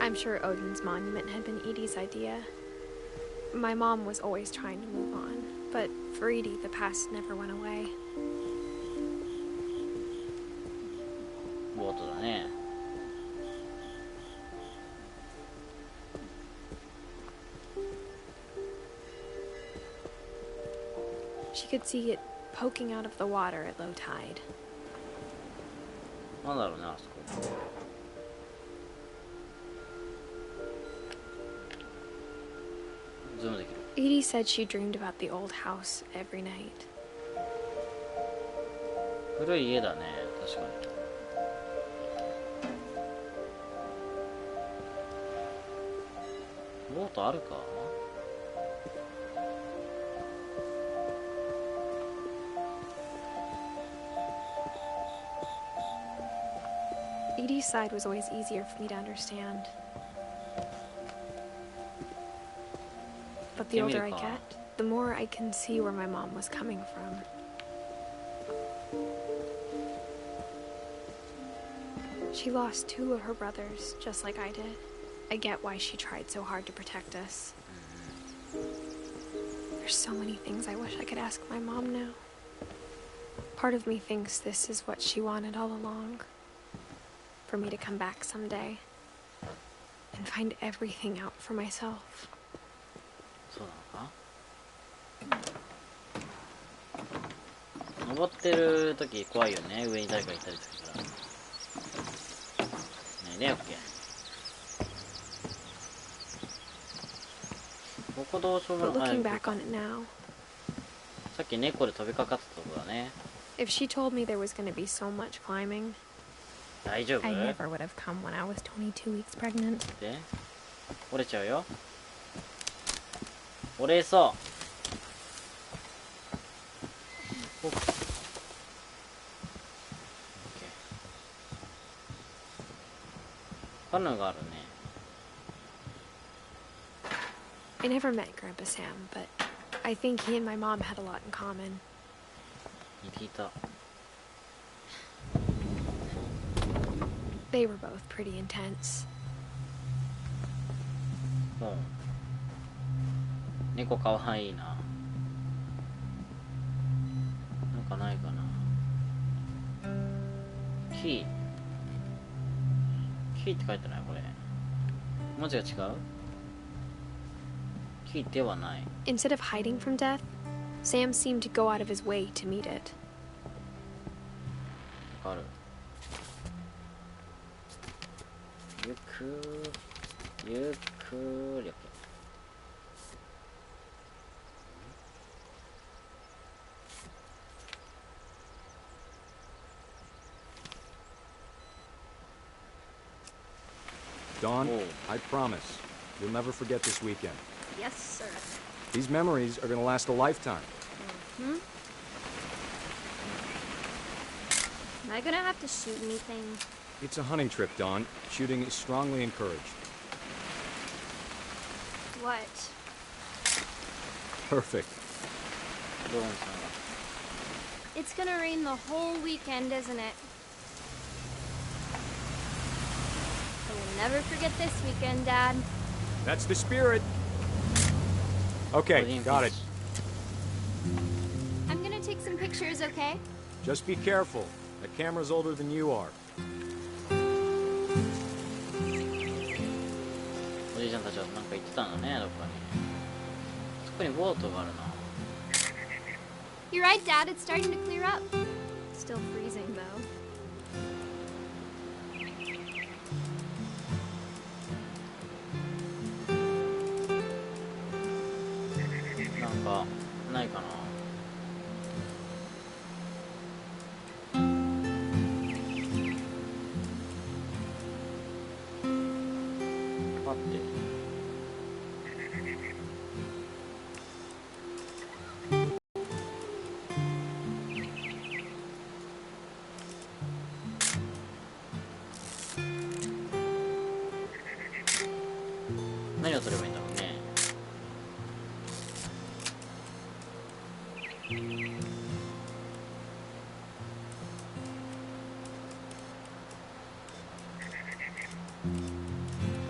I'm sure Odin's monument had been Edie's idea. My mom was always trying to move on, but for Edie, the past never went away. ボートだね。 She could see it poking out of the water at low tide. なんだろうね、あそこ。 ズームできる。 Edie said she dreamed about the old house every night. 古い家だね、確かに。ボートあるか。 Edie's side was always easier for me to understand. The older I get, the more I can see where my mom was coming from. She lost 2 of her brothers, just like I did. I get why she tried so hard to protect us. There's so many things I wish I could ask my mom now. Part of me thinks this is what she wanted all along. For me to come back someday and find everything out for myself. そうなのか。登ってる時怖いよね、上に誰かいたりするから。ねえね、オッケー。ここどうしようもない。 But looking back on it now, さっき猫で飛びかかったとこだね。 if she told me there was going to be so much climbing, 大丈夫？ I never would have come when I was 22 weeks pregnant. で折れちゃうよ。折れそう。オッケー。カヌーがあるね。 I never met Grandpa Sam, but I think he and my mom had a lot in common. 似ていた。 They were both pretty intense. うん。猫かわいいな。なんかないかな。キー。キーって書いてないこれ。文字が違う？キーではない。 Instead of hiding from death, Sam seemed to go out of his way to meet it. わかる。ゆっくりゆっくり。Dawn, Oh. I promise, you'll never forget this weekend. Yes, sir. These memories are gonna last a lifetime. Am I gonna have to shoot anything? It's a hunting trip, Dawn. Shooting is strongly encouraged. What? Perfect. ドーンさんが。 It's gonna rain the whole weekend, isn't it? I will never forget this weekend, Dad. That's the spirit. Okay, got it. I'm gonna take some pictures, okay? Just be careful. That camera's older than you are. おじいちゃんたちはなんか言ってたんだね、どっかに。そこにボートがあるな。 You're right, Dad. It's starting to clear up. Still freezing, though. なんかないかな。待って。何を取ればいいんだろうね。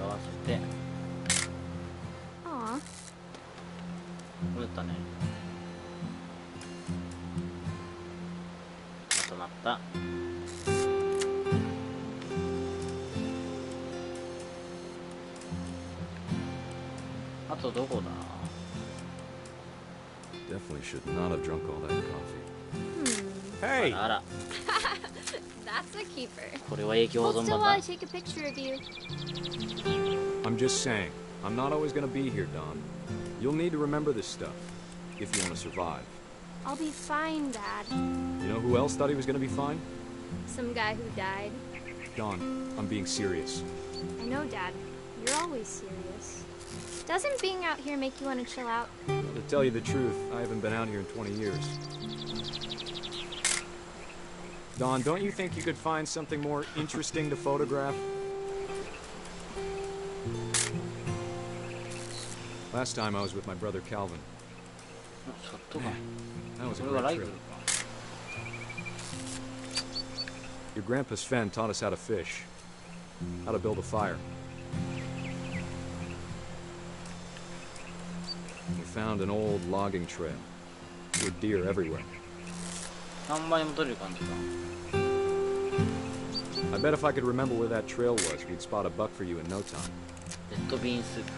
合わせて。 Aw. 打ったね。まとまった。あとどこだ？ Definitely should not have drunk all that coffee. Hmm. Hey! あら、 That's a keeper. これは影響保 Hold 存 still 版 while だ I。take a picture of you. I'm just saying, I'm not always gonna be here, Dawn. You'll need to remember this stuff if you want to survive. I'll be fine, Dad. You know who else thought he was gonna be fine? Some guy who died. Dawn, I'm being serious. I know, Dad. You're always serious. Doesn't being out here make you want to chill out? To tell you the truth, I haven't been out here in 20 years. Dawn, don't you think you could find something more interesting to photograph? Last time I was with my brother Calvin. ショットガン。 That was そ a れはライ great フル trip. か。Your grandpa's Fen taught us how to fish, how to build a fire. We found an old logging trail with deer everywhere. 何倍も取れる感じか。 I bet if I could remember where that trail was, we'd spot a buck for you in no time. レッドビーンスープ。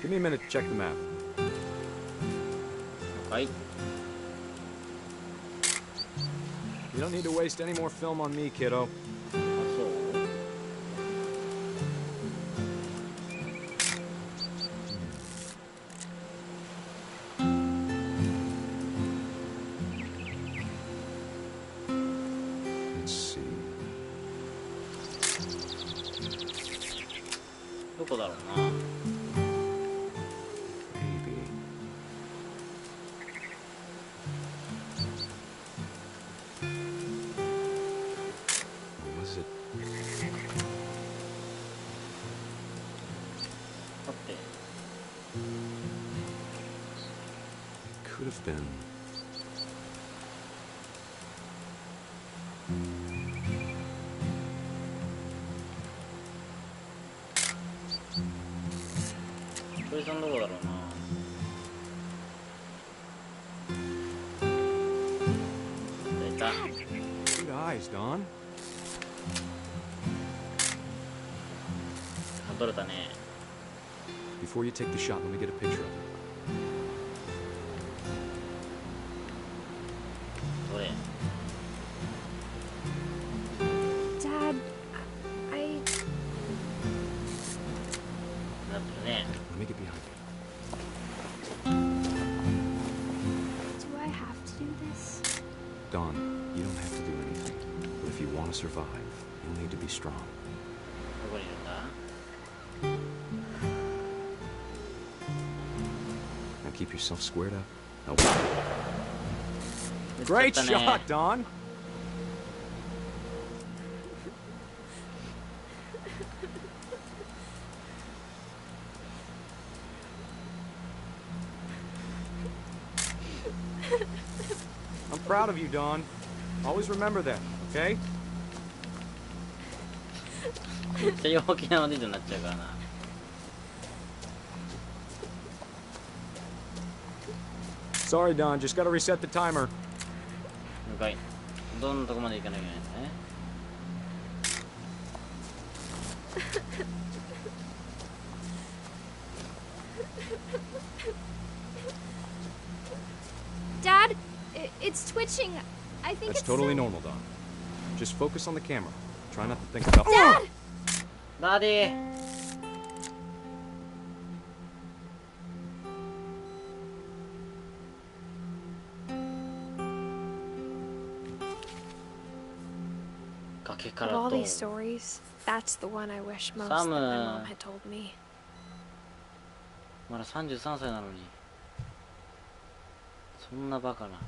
Give me a minute to check the map. はい。 You don't need to waste any more film on me, kiddo. あ、そう。 Let's see. どこだろうな。 Maybe. Was it? だって。 Could have been. 鳥さんどこだろうな。 いた。 Good eyes, Don. あ、取れたね。 Before you take the shot, let me get a picture of it. どれ。 Dad, I... なってるね。 Let me get behind you. Do I have to do this? Don, you don't have to do anything. But if you want to survive, you'll need to be strong. どこにいるんだ。 Now keep yourself squared up. Oh. Great 打っちゃったね。 shot, Don. I'm proud of you, Don. Always remember that, okay? めっちゃ陽気なおじいちゃんになっちゃうからな。 Sorry, Don. Just gotta reset the timer. 了解。どんなとこまで行かなきゃいけないんだね。 Dad, it's twitching. I think That's it's totally normal, Don. Just focus on the camera. Try not to think about. Dad! ダディ。 崖か Of ら all と these stories, that's the one I wish most Some, that my mom had told me. まだ33歳なのにそんなバカな。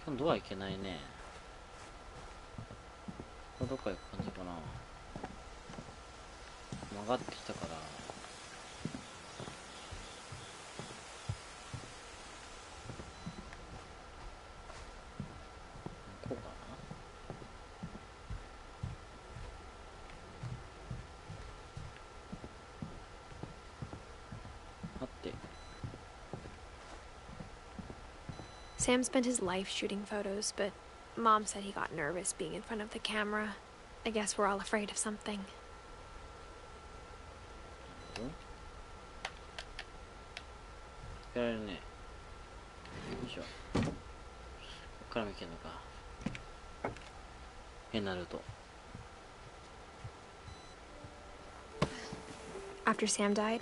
今日ドア行けないね。ここどっか行く感じかな。曲がってきたから。こうかな。 Sam spent his life shooting photos, but Mom said he got nervous being in front of the camera. I guess we're all afraid of something. やられるね。よいしょ。こっからもいけんのか。変なルート。 After Sam died,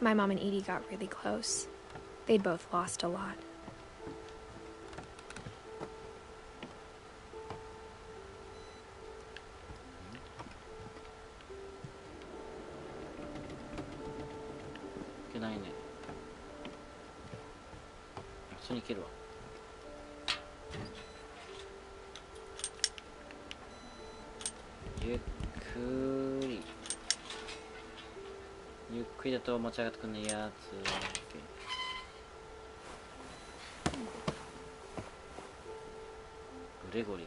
my mom and Edie got really close. They'd both lost a lot. いけないね。普通にいけるわ。ゆっくりだと持ち上がってくんないやつ。グレゴリー。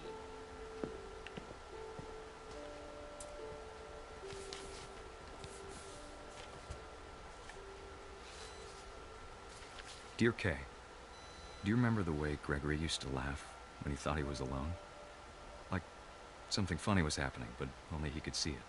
Dear Kay, do you remember the way Gregory used to laugh when he thought he was alone? Like something funny was happening, but only he could see it.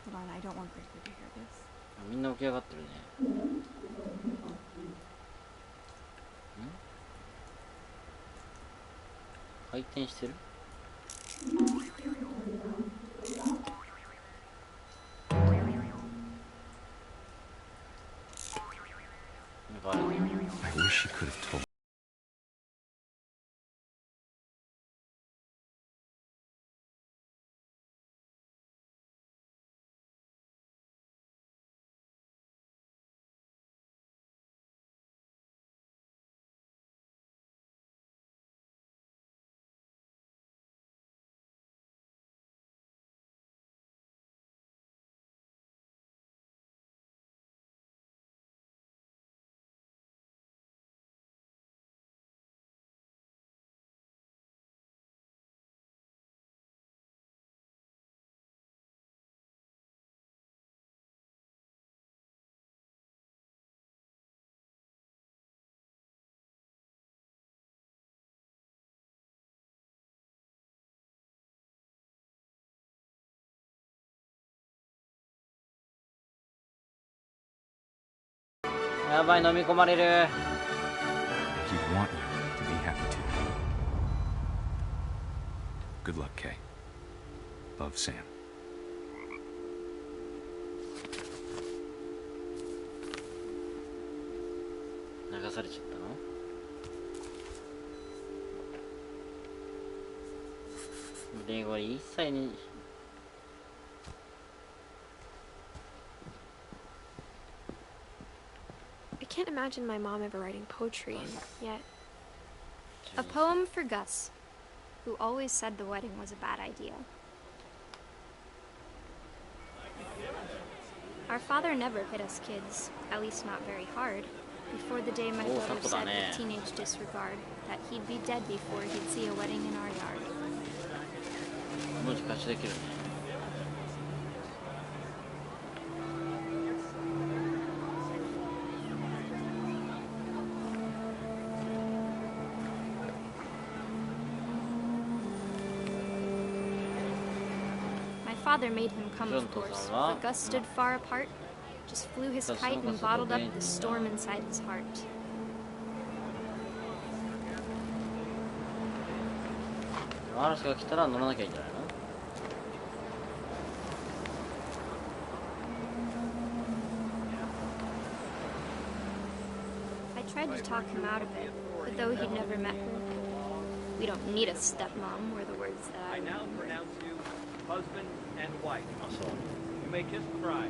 Hold on, I don't want Gregory to hear this. みんな起き上がってるね。回転してる？なんかある。I wish he could have told. Yeah. やばい、飲み込まれる。He'd want you to be happy too. Good luck, Kay. Love, Sam. されちゃったの？でこれ一切にI can't imagine my mom ever writing poetry, and yet A poem for Gus, who always said the wedding was a bad idea. Our father never hit us kids, at least not very hard, before the day my brother said with teenage disregard that he'd be dead before he'd see a wedding in our yard. 文字勝ちできるね。My father made him come, of course, but Gus stood far apart, just flew his kite and bottled up the storm inside his heart. I tried to talk him out of it, but though he'd never met her, we don't need a stepmom were the words that I now pronounce you husband and wife. You may kiss the bride.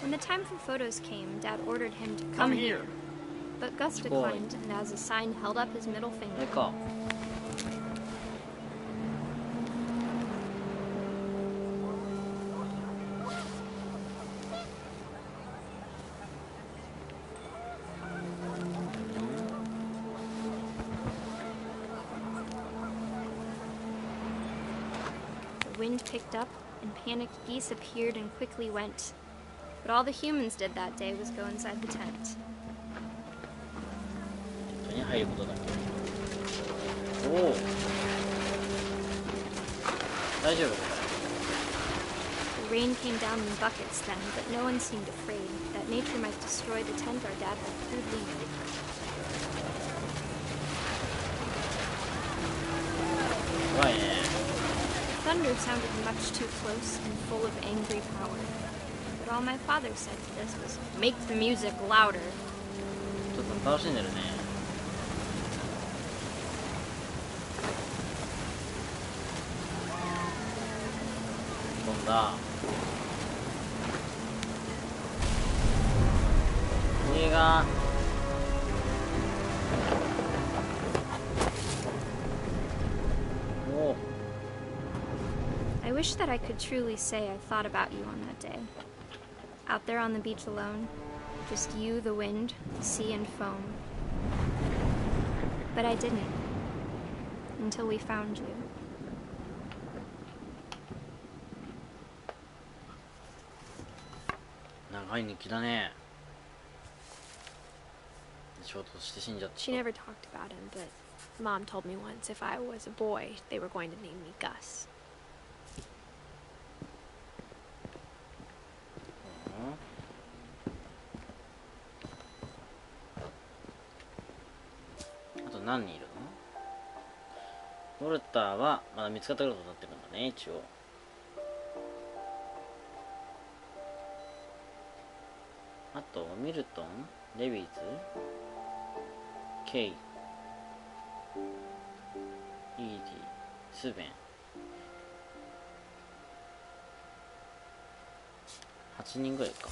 When the time for photos came, Dad ordered him to come here. But Gus declined, and as a sign held up his middle finger. The wind picked up, and panicked geese appeared and quickly went. But all the humans did that day was go inside the tent. The rain came down in buckets then, but no one seemed afraid that nature might destroy the tent our dad had crudely made. The thunder sounded much too close and full of angry power. But all my father said to this was, "Make the music louder." ちょっと楽しんでるね。飛んだ。上が。おお。I wish that I could truly say I thought about you on that day. Out there on the beach alone, just you, the wind, the sea, and foam. But I didn't, until we found you. She never talked about him, but Mom told me once if I was a boy, they were going to name me Gus. Who 何人いるの？ウォルターはまだ見つかったことになってるんだね、一応。あと、ミルトン、レビーズ、ケイ、イーディ、スベン。8人ぐらいか。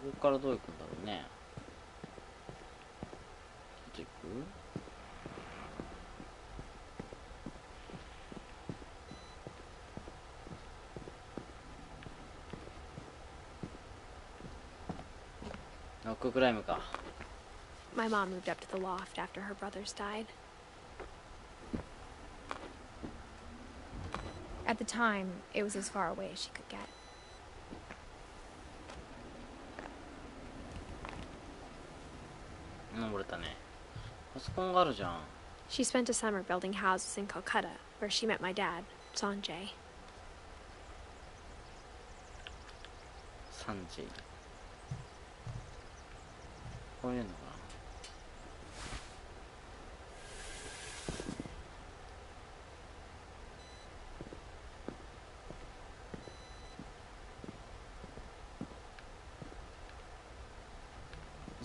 ここからどう行くんだろうね。ちょっと行く？ロッククライムか。My mom moved up to the loft after her brothers died. At the time, it was as far away as she could get. 登れたね。パソコンがあるじゃん。She spent a summer building houses in Calcutta, where she met my dad, Sanjay. サンジェイ。こういうのかな。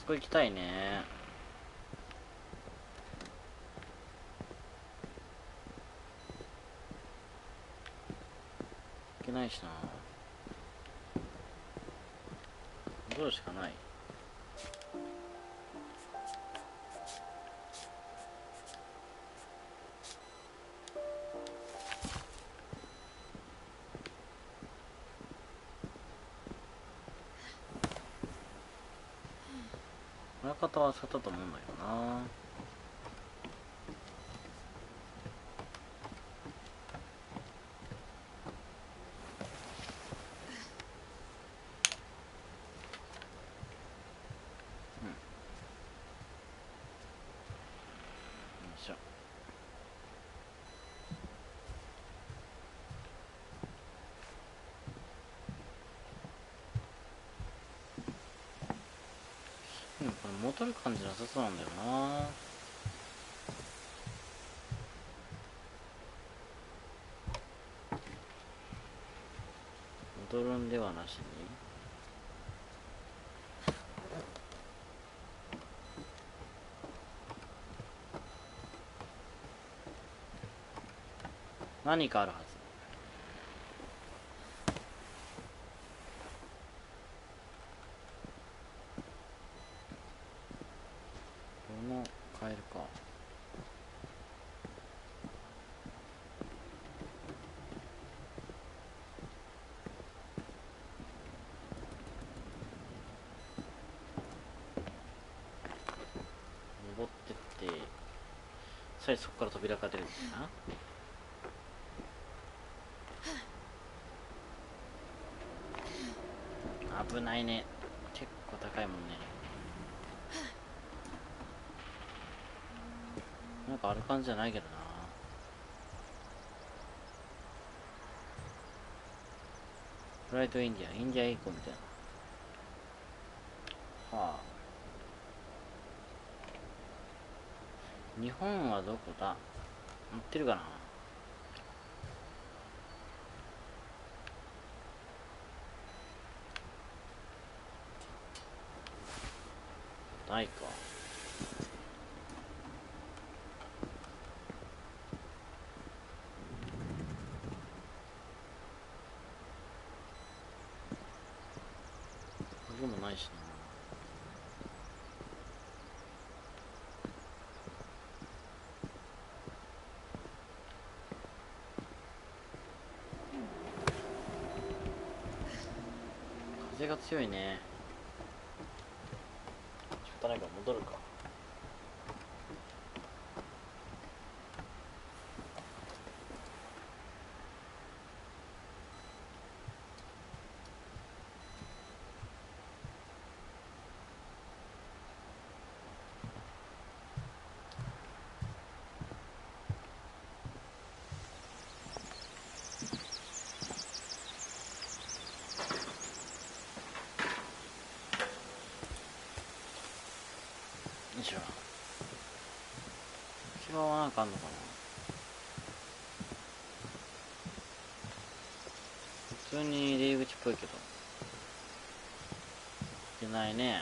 こ行きたいね。行けないしな。戻るしかない。親方は使ったと思うんだけどな。でもこれ戻る感じなさそうなんだよな。戻るんではなしに何かあるはず。変えるか。登ってって最初そこから扉が出るんだな。危ないね。結構高いもんね。なんかある感じじゃないけどな。フライトインディア、インディアエイコみたいな。はあ。日本はどこだ？乗ってるかな？ないか。これもないしな。風が強いね。仕方ないから戻るか。よいしょ。内側はなんかあんのかな。普通に入り口っぽいけどいけないね。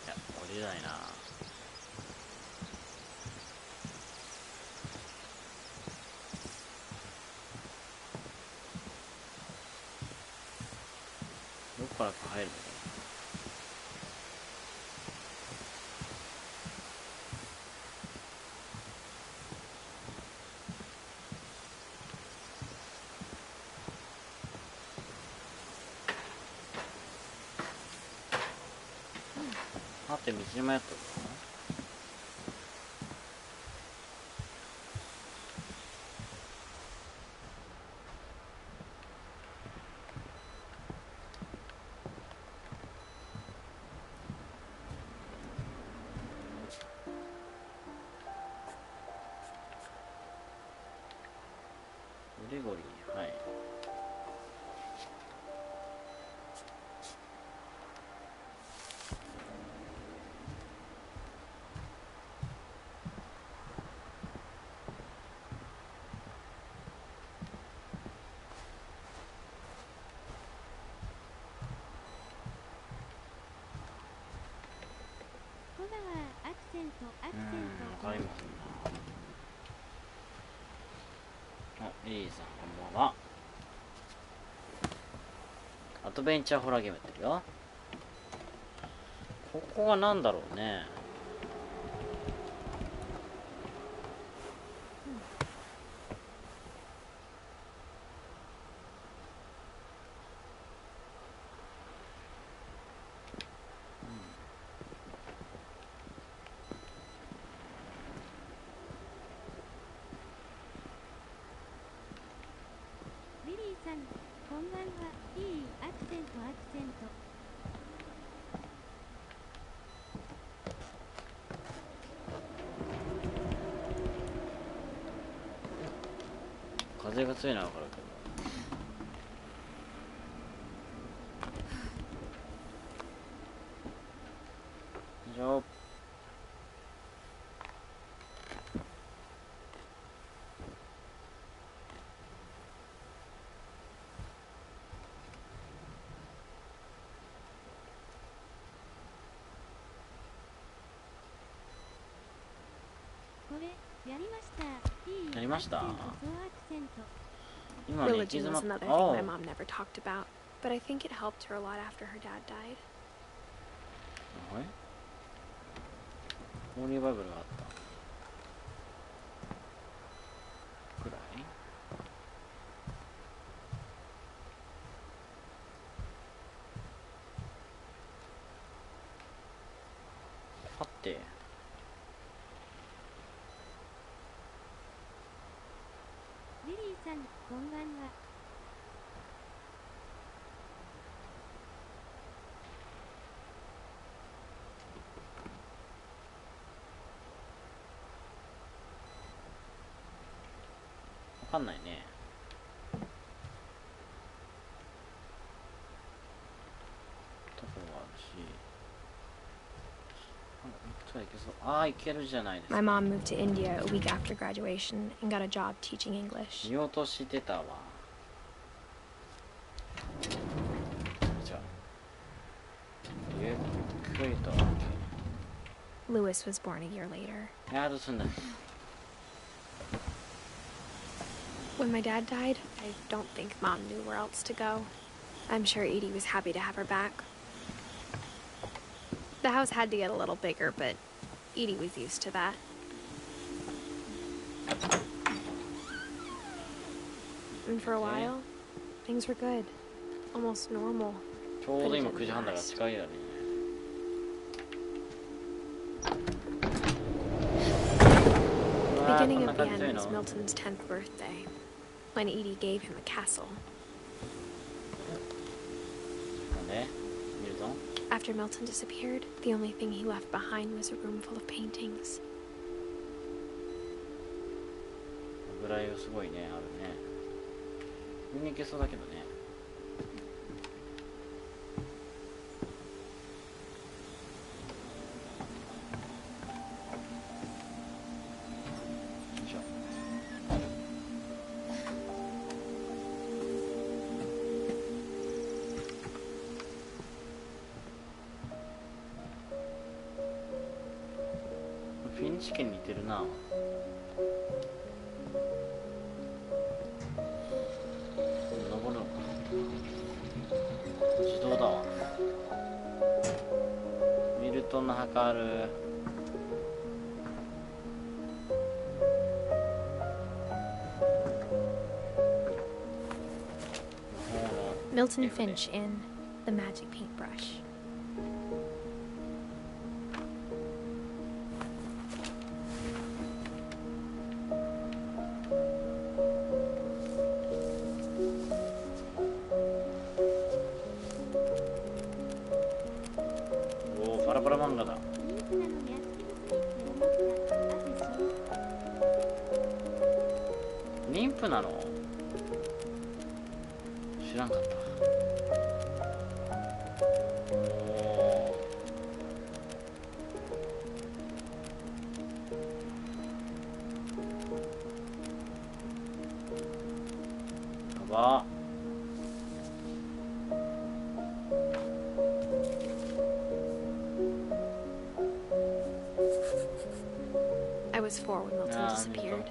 いや降りれないな。どこからか入るのかな。待って、道に迷ったぞ。グレゴリー、はい。ドベンチャーホラーゲームやってるよ。ここは何だろうね。ウィリーさん、こんばんは。いいアクセント。風が強いのは分かるけど。よいしょ。これやりました。やりました。 Religion was another thing my mom never talked about, but I think it helped her a lot after her dad died. ホーリーバイブルがあったくらい。はってウィリーさん、こんばんは。わかんないね。とこがあるし。あ、いけるじゃないですか。 My mom moved to India a week after graduation and got a job teaching English. 見落としてたわ。じゃあゆっくりと。 Lewis was born a year later. やどうすんだ。 When my dad died, I don't think Mom knew where else to go. I'm sure Edie was happy to have her back. The house had to get a little bigger, but Edie was used to that. And for a while, things were good. Almost normal. ちょうど今9時半だから近いだね。 The beginning of the end was Milton's 10th birthday, when Edie gave him a castle. After Milton disappeared, the only thing he left behind was a room full of paintings. 油絵がすごいね、あるね。見に行けそうだけどね。よいしょ。フィンチ家に似てるな。登るのか。自動だわ。ミルトンの墓ある。 Milton Finch in The Magic Paintbrush. Oh, パラパラ漫画だ。妊婦なの？知らんかった。 わ I was 4 when Milton disappeared.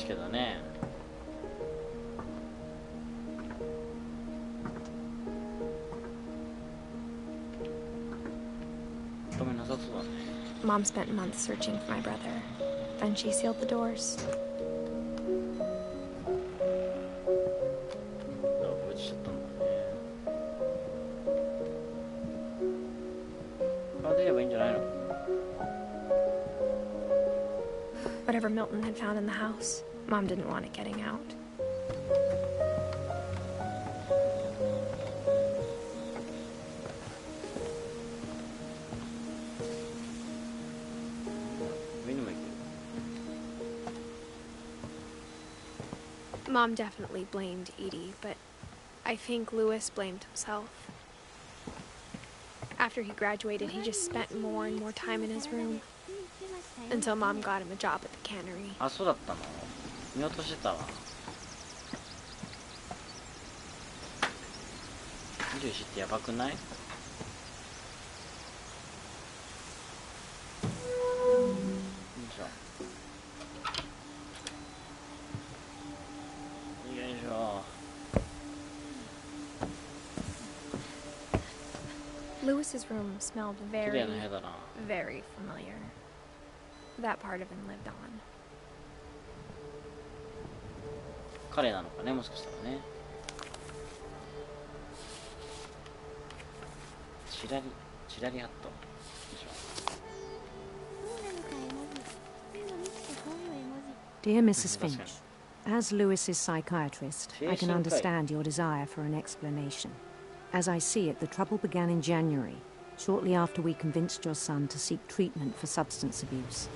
チケだね。止めなさそうだね。 Mom spent months searching for my brother. Then she sealed the doors. 落ちちゃったんだね。あ、出ればいいんじゃないの？ Whatever Milton had found in the house, Mom didn't want it getting out. 上にも行ける。 Mom definitely blamed Edie, but I think Lewis blamed himself. After he graduated, he just spent more and more time in his room until Mom got him a job at the cannery. あ、そうだったの？見落としてたわ。21ってやばくない？よいしょ。よいしょ。 Lewis's room smelled very, 綺麗な部屋だな。 very familiar. That part of him lived on. 彼なのかね、もしかしたらね。チラリハット。よいしょ。 Dear Mrs. Finch, as Lewis's psychiatrist, I can understand your desire for an explanation. As I see it, the trouble began in January, shortly after we convinced your son to seek treatment for substance abuse.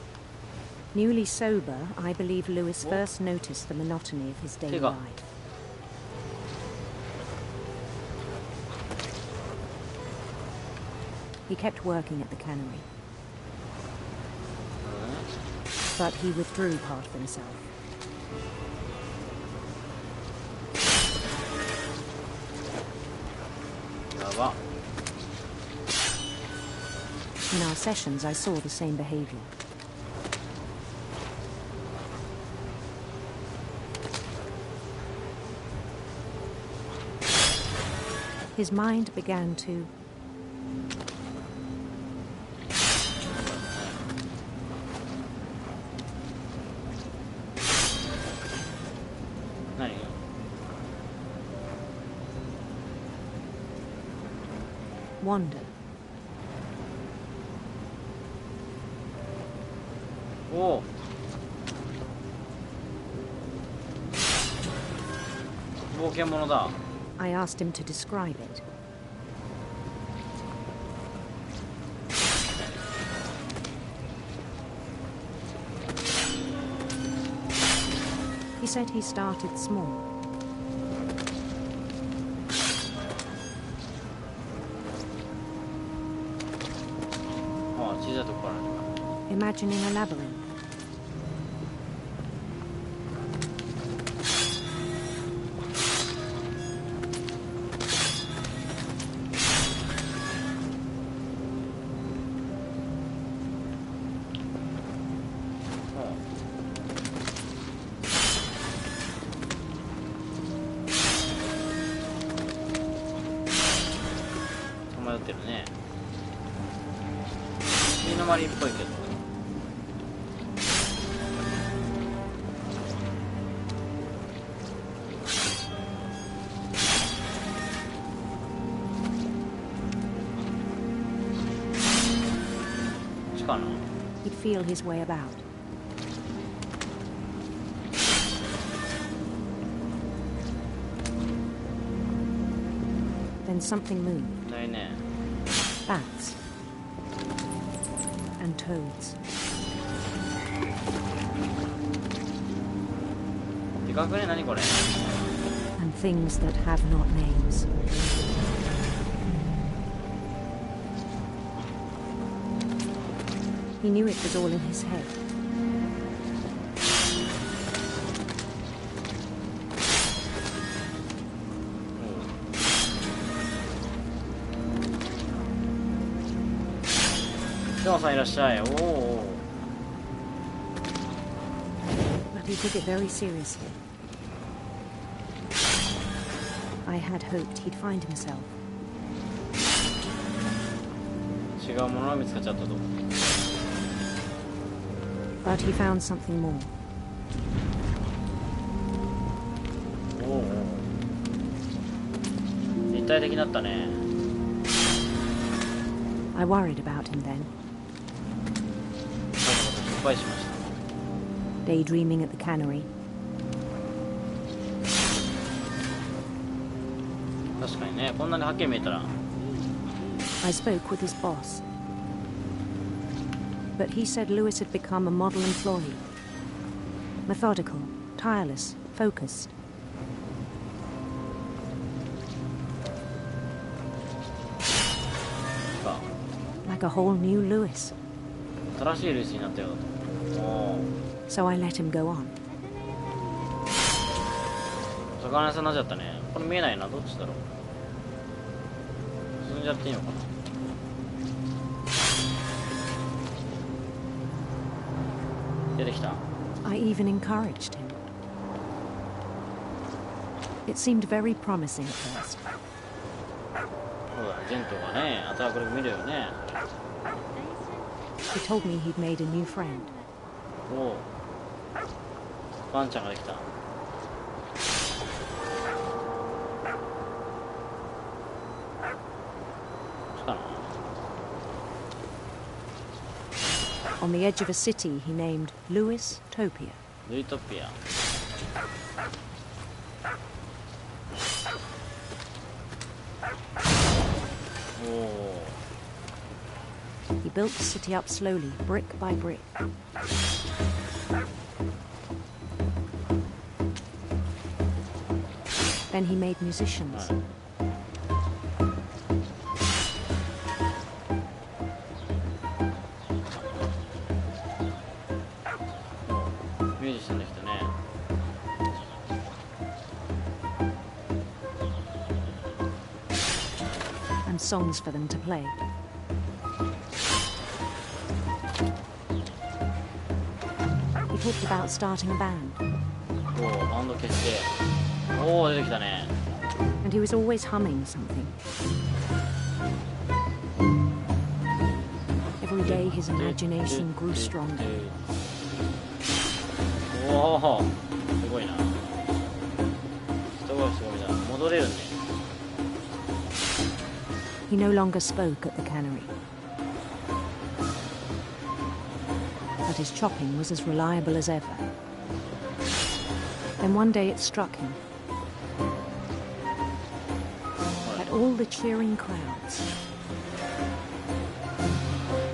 Newly sober, I believe Lewis first noticed the monotony of his daily life. He kept working at the cannery, but he withdrew part of himself. In our sessions, I saw the same behavior. His mind began to wander. Oh. I asked him to describe it. He said he started small. Imagining a labyrinth. He'd feel his way about. Then something moved. Bats. And toads. And things that have not names. He knew it was all in his head. But But he took it very seriously. I had hoped he'd find himself. 違うものが見つかっちゃったと思う。 But he found something more. おお、立体的になったね。 I worried about him then. 心配しました。 Daydreaming at the cannery. 確かにね、こんなにはっきり見えたら。 I spoke with his boss. But he said Lewis had become a model employee. Methodical, tireless, focused. Like a whole new Lewis. 新しいルイスになったようだと。おー。 So I let him go on. 魚屋さんになっちゃったね。これ見えないな、どっちだろう。進んじゃっていいのかな。出てきた。 I even encouraged him. It seemed very promising at first. そうだね、ジェントがね、あとはこれ見るよね。 He told me he'd made a new friend. おお。ワンちゃんができた。 On the edge of a city he named Lewis Topia. ルイトピア。 おお。 He built the city up slowly, brick by brick. Then he made musicians. And songs for them to play. He talked about starting a band. おお、バンド結成。おお、出てきたね。 And he was always humming something. Every day his imagination grew stronger. おお、すごいな。人がすごいな。戻れるね。 He no longer spoke at the cannery. But his chopping was as reliable as ever. Then one day it struck him that all the cheering crowds,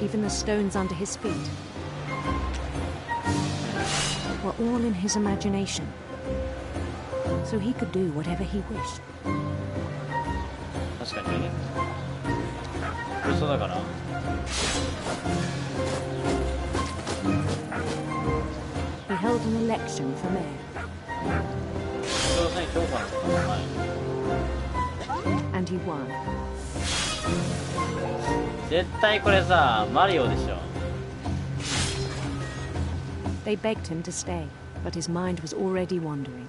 even the stones under his feet, were all in his imagination, so he could do whatever he wished. 確かに。嘘だから。 He held an election for mayor. And he won. 絶対これさ、マリオでしょ。 They begged him to stay, but his mind was already wandering.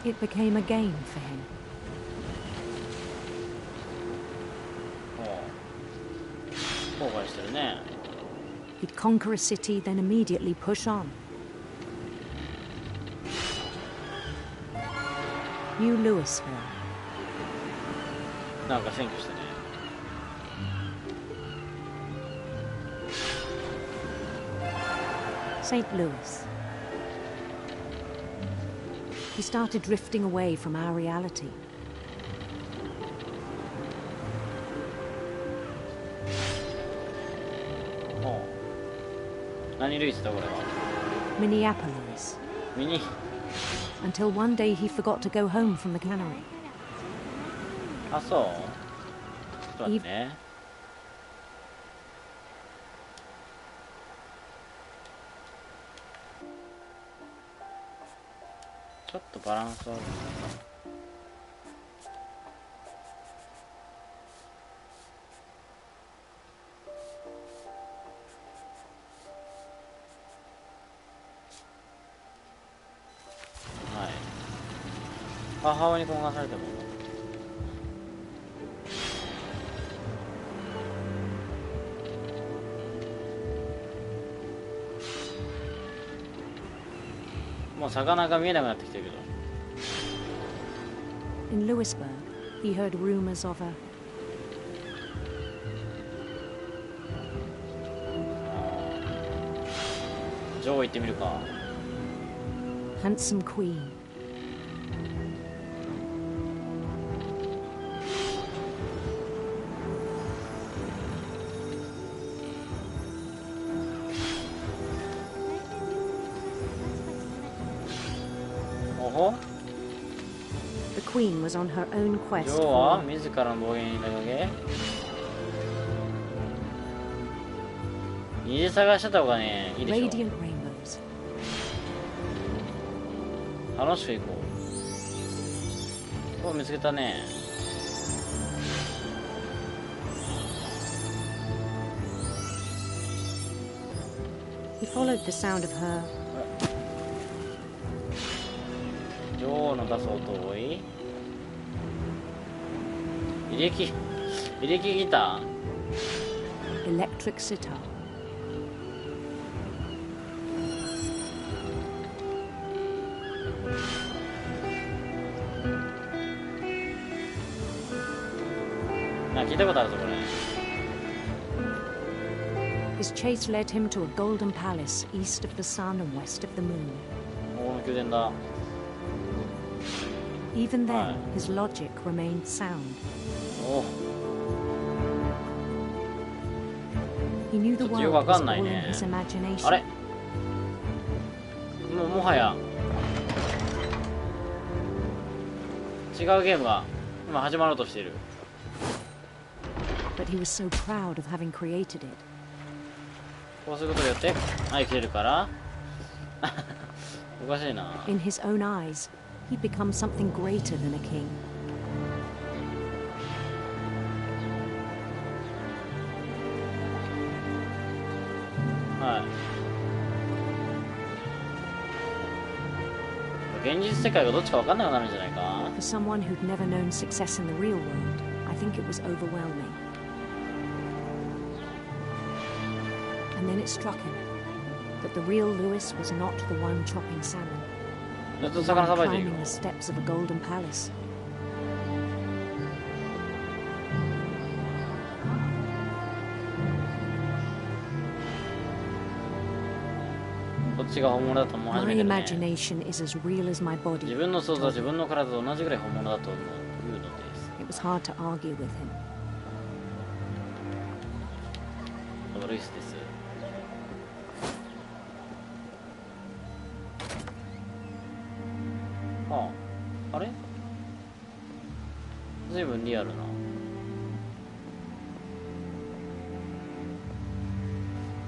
It became a game for him. 後悔してるね。 He'd conquer a city, then immediately push on. New Louisville. なんか選挙してね。 St. Louis. He started drifting away from our reality. 何ルイスだこれは。 Minneapolis. ミニ。 Until one day he forgot to go home from the cannery. あ、そう。ちょっと待ってね。ちょっとバランス悪い。母親に懇願されてももう魚が見えなくなってきてるけど。 In Louisburg, he heard rumors of a女王行ってみるか。 handsome queen. The queen was on her own quest 女王は自らの暴言に掲げ虹探してた方がねいいでしょ。 Radiant rainbows. 楽しく行こう。お、見つけたね。 He followed the sound of her 女王の出す音を追い履歴ギター electric sitar. 聞いたことあるぞこれ。 His chase led him to a golden palace east of the sun and west of the moon. 王の宮殿だ。 Even then, his logic remained sound. お He knew the ちょっと world よくわ was か all んない in ね。 his imagination. あれもはや違うゲームが今始まろうとしている。 But he was so proud of having created it. こうすることによって生きれるからおかしいな。 In his own eyes, he'd become something greater than a king. はい。現実世界がどっちか分かんなくなるんじゃないか。 For someone who'd never known success in the real world, I think it was overwhelming. And then it struck him that the real Lewis was not the one chopping salmon, ずっ but と the 魚 one さばいている climbing the steps of a golden palace. どっちが本物だと思う初 My めてね。 imagination is as real as my body. 自分の想像は自分の体と同じぐらい本物だと思うのです。 It was hard to argue with him. このルイスです。はあ、あれずいぶんリアルな。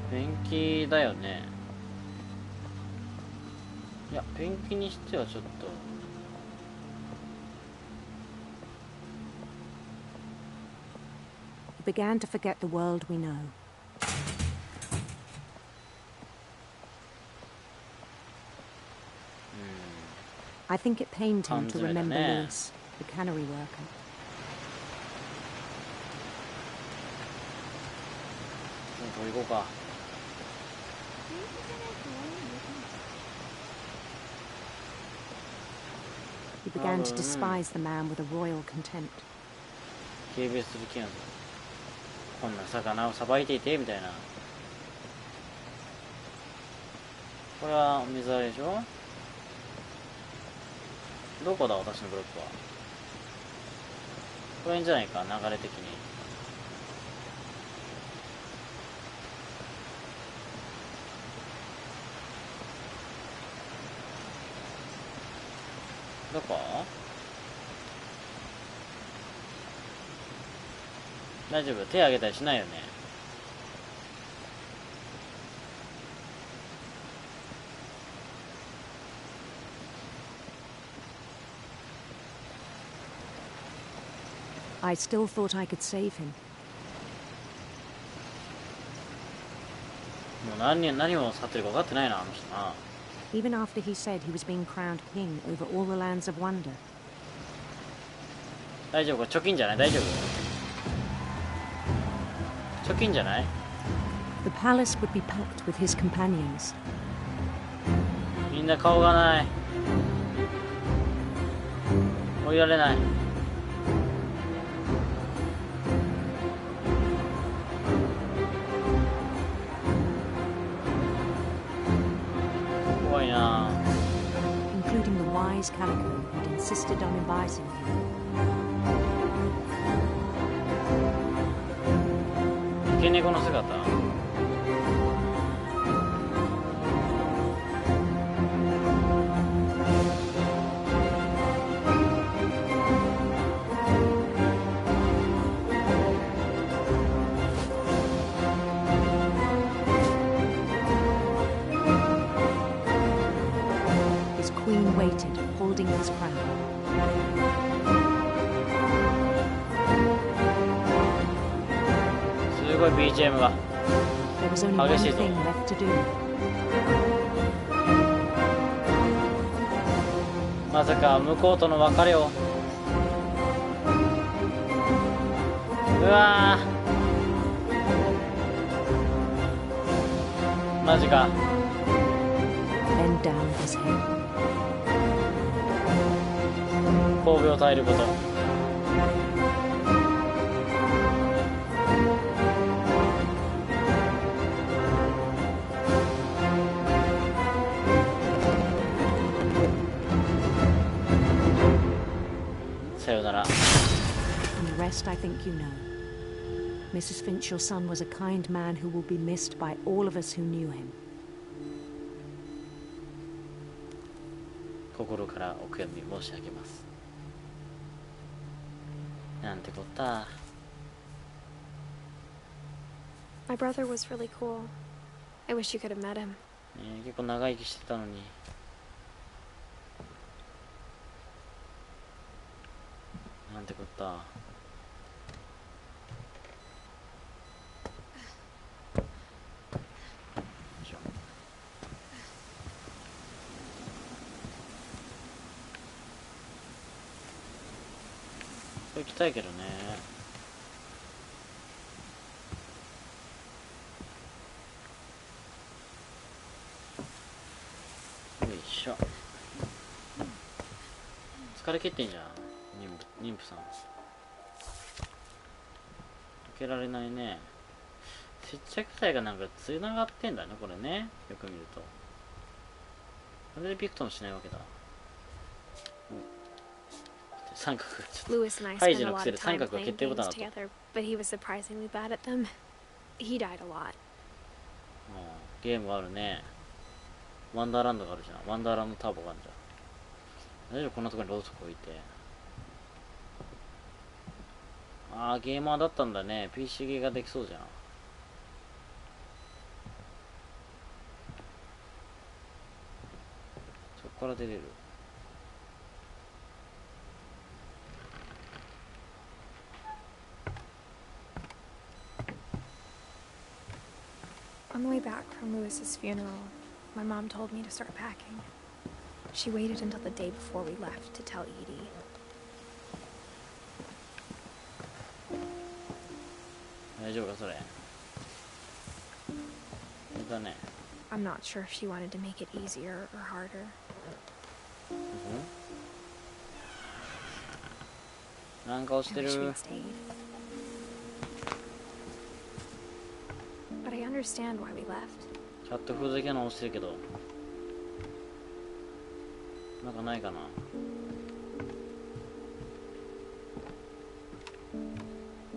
ペンキだよね。いや、ペンキにしてはちょっと。 He began to forget the world we know. I think it pained him to remember Lewis, the cannery worker. He began to despise the man with a royal contempt. 軽蔑する気なんだ。こんな魚をさばいていてみたいな。これは水あれでしょ。どこだ私のブロックは。これじゃないか、流れ的に。どこ？大丈夫？手挙げたりしないよね。I still thought I could save him. もう何を使ってるか分かってないな、あの人な。 Even after he said he was being crowned king over all the lands of wonder, 大丈夫？これ貯金じゃない？大丈夫？貯金じゃない？ The palace would be packed with his companions. みんな顔がない。降りられない。怖いな。Including the wise Calico who'd insisted on advising him. 三毛猫の姿。His queen waited, holding his crown. すごい BGM が There was only one 激しいぞ。 thing left to do. まさか向こうとの別れを。うわー、マジか。 Bend down his head. 神戸を耐えること。さよなら。 And the rest I think you know. Mrs. Finch, your son was a kind man who will be missed by all of us who knew him. 心からお悔やみ申し上げます。なんてこった。 My brother was really cool. I wish you could have met him. 結構長生きしてたのに。なんてこった。行きたいけどね。よいしょ。疲れ切ってんじゃん、妊婦さん。開けられないね。接着剤がなんかつながってんだね、これね。よく見ると。なんでピクトンしないわけだ。三角がちょっと。 Lewis and I ハイ spent ジ a の lot 癖 of で三 time 角が playing 決定ボタン games だった。 together, but he was surprisingly bad at them. He died a lot. ゲームがあるね。ワンダーランドがあるじゃん。ワンダーランドターボがあるじゃん。大丈夫？こんなところにローソク置いて。ああ、ゲーマーだったんだね。PC ゲーができそうじゃん。そこから出れる。On the way back from Lewis's funeral, my mom told me to start packing. She waited until the day before we left to tell Edie. 大丈夫かそれ。だね。I'm not sure if she wanted to make it easier or harder. なんか押して I wish る。 we'd stayed. But I understand why we left. チャット風だけの押してるけど。なんかないかな。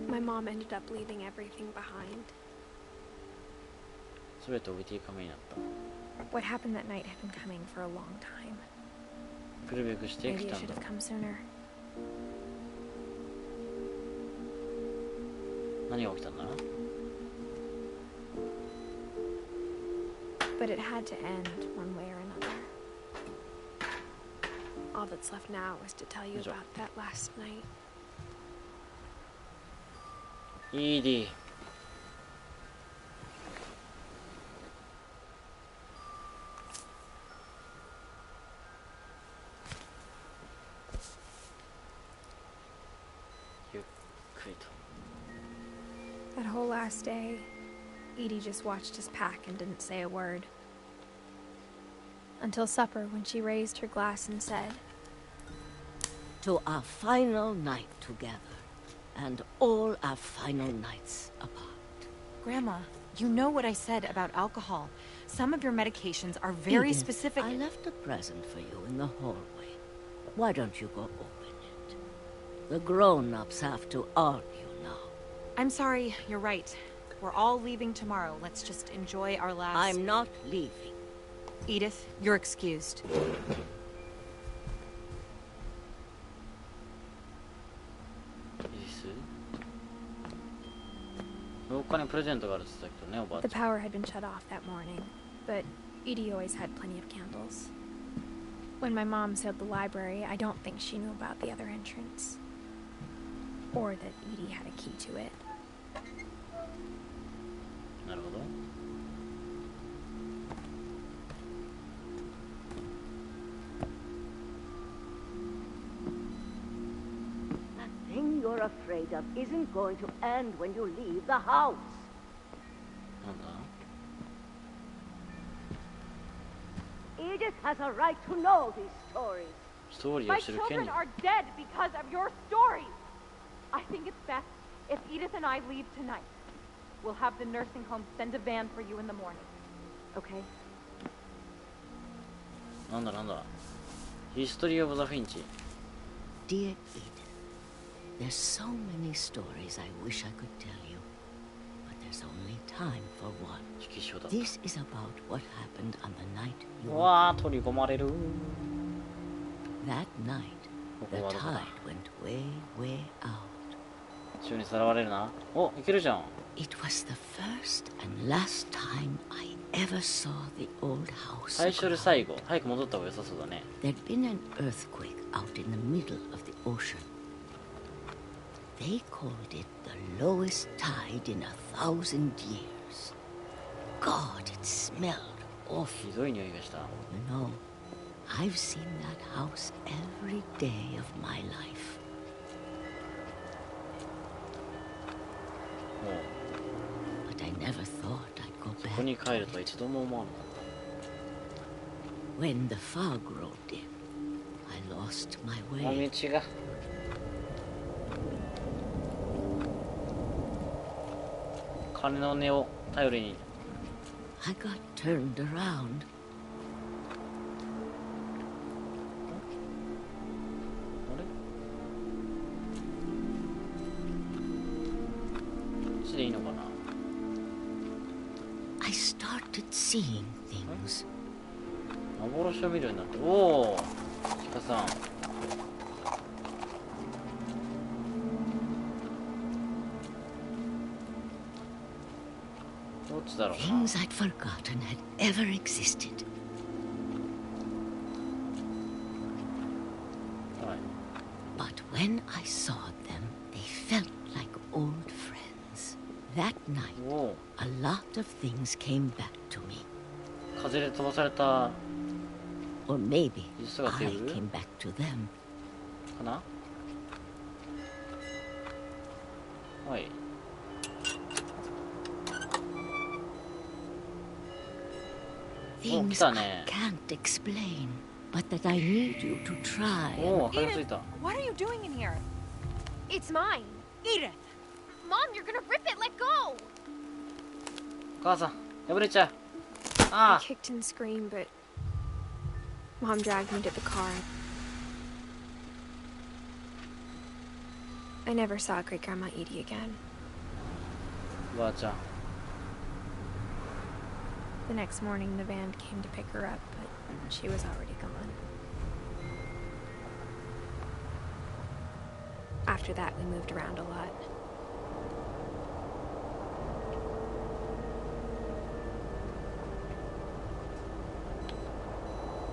My mom ended up leaving everything behind. すべて置いていい亀になった。 What happened that night had been coming for a long time. 来るべくしてき Maybe た I ん should だ。 have come sooner. 何が起きたんだ？ But it had to end one way or another. All that's left now is to tell you about that last night. イーディ。くりと。 That whole last day, Edie just watched us pack and didn't say a word. Until supper, when she raised her glass and said, "To our final night together, and all our final nights apart." Grandma, you know what I said about alcohol. Some of your medications are very Edith, specific. I left a present for you in the hallway. Why don't you go open it? The grown-ups have to argue now. I'm sorry, you're right. We're all leaving tomorrow. Let's just enjoy our last... I'm not leaving. Edith, you're excused. 他にプレゼントがあるって言ってたけどね、おばあちゃん。 The power had been shut off that morning, but Edie always had plenty of candles. When my mom sealed the library, I don't think she knew about the other entrance. Or that Edie had a key to it. なるほど。 The thing you're afraid of isn't going to end when you leave the house. なんだ? Edith has a right to know these stories. ストーリーを My 知る権 children 利。 are dead because of your stories. I think it's best if Edith and I leave tonight. We'll have the nursing home send a van for you in the morning. Okay? なんだなんだ。History of the Finch. Dear Edith, there's so many stories I wish I could tell you, but there's only time for one. This is about what happened on the night you うわー、取り込まれる。 That night, the tide went way, way out. 宙にさらわれるな。お、いけるじゃん。 It was the first and last time I ever saw the old house. 最初で最後。早く戻った方が良さそうだね。 There'd been an earthquake out in the middle of the ocean. They called it the lowest tide in 1,000 years. God, it smelled awful. ひどい匂いがした。 You know, I've seen that house every day of my life. もう But I never thought I'd go ここ back. に帰るとは一度も思わなかっ When the fog rolled in, I lost my た。あ、 way. 道が。金の根を頼りに。 I got turned around. あれ？こっちでいいのかな？ I started seeing things. 幻を見るようになって。おお、鹿さん。どっちだろうな。 Things I'd forgotten had ever existed. はい。 But when I saw them, they felt like old friends. That night, おお、 a lot of things came back to me. 風で飛ばされた Or maybe 実が I テーブル came back to them. かな？はい。 Things 来た I ね。 can't explain, but that I need you to try. おお、明かりついた。 What are you doing in here? It's mine. Edith! Mom, you're gonna rip it. Let go. お母さん、破れちゃう。 I ああ、 kicked and screamed, but Mom dragged me to the car. I never saw Great Grandma Edie again. おばあちゃん。 The next morning, the van came to pick her up, but she was already gone. After that, we moved around a lot.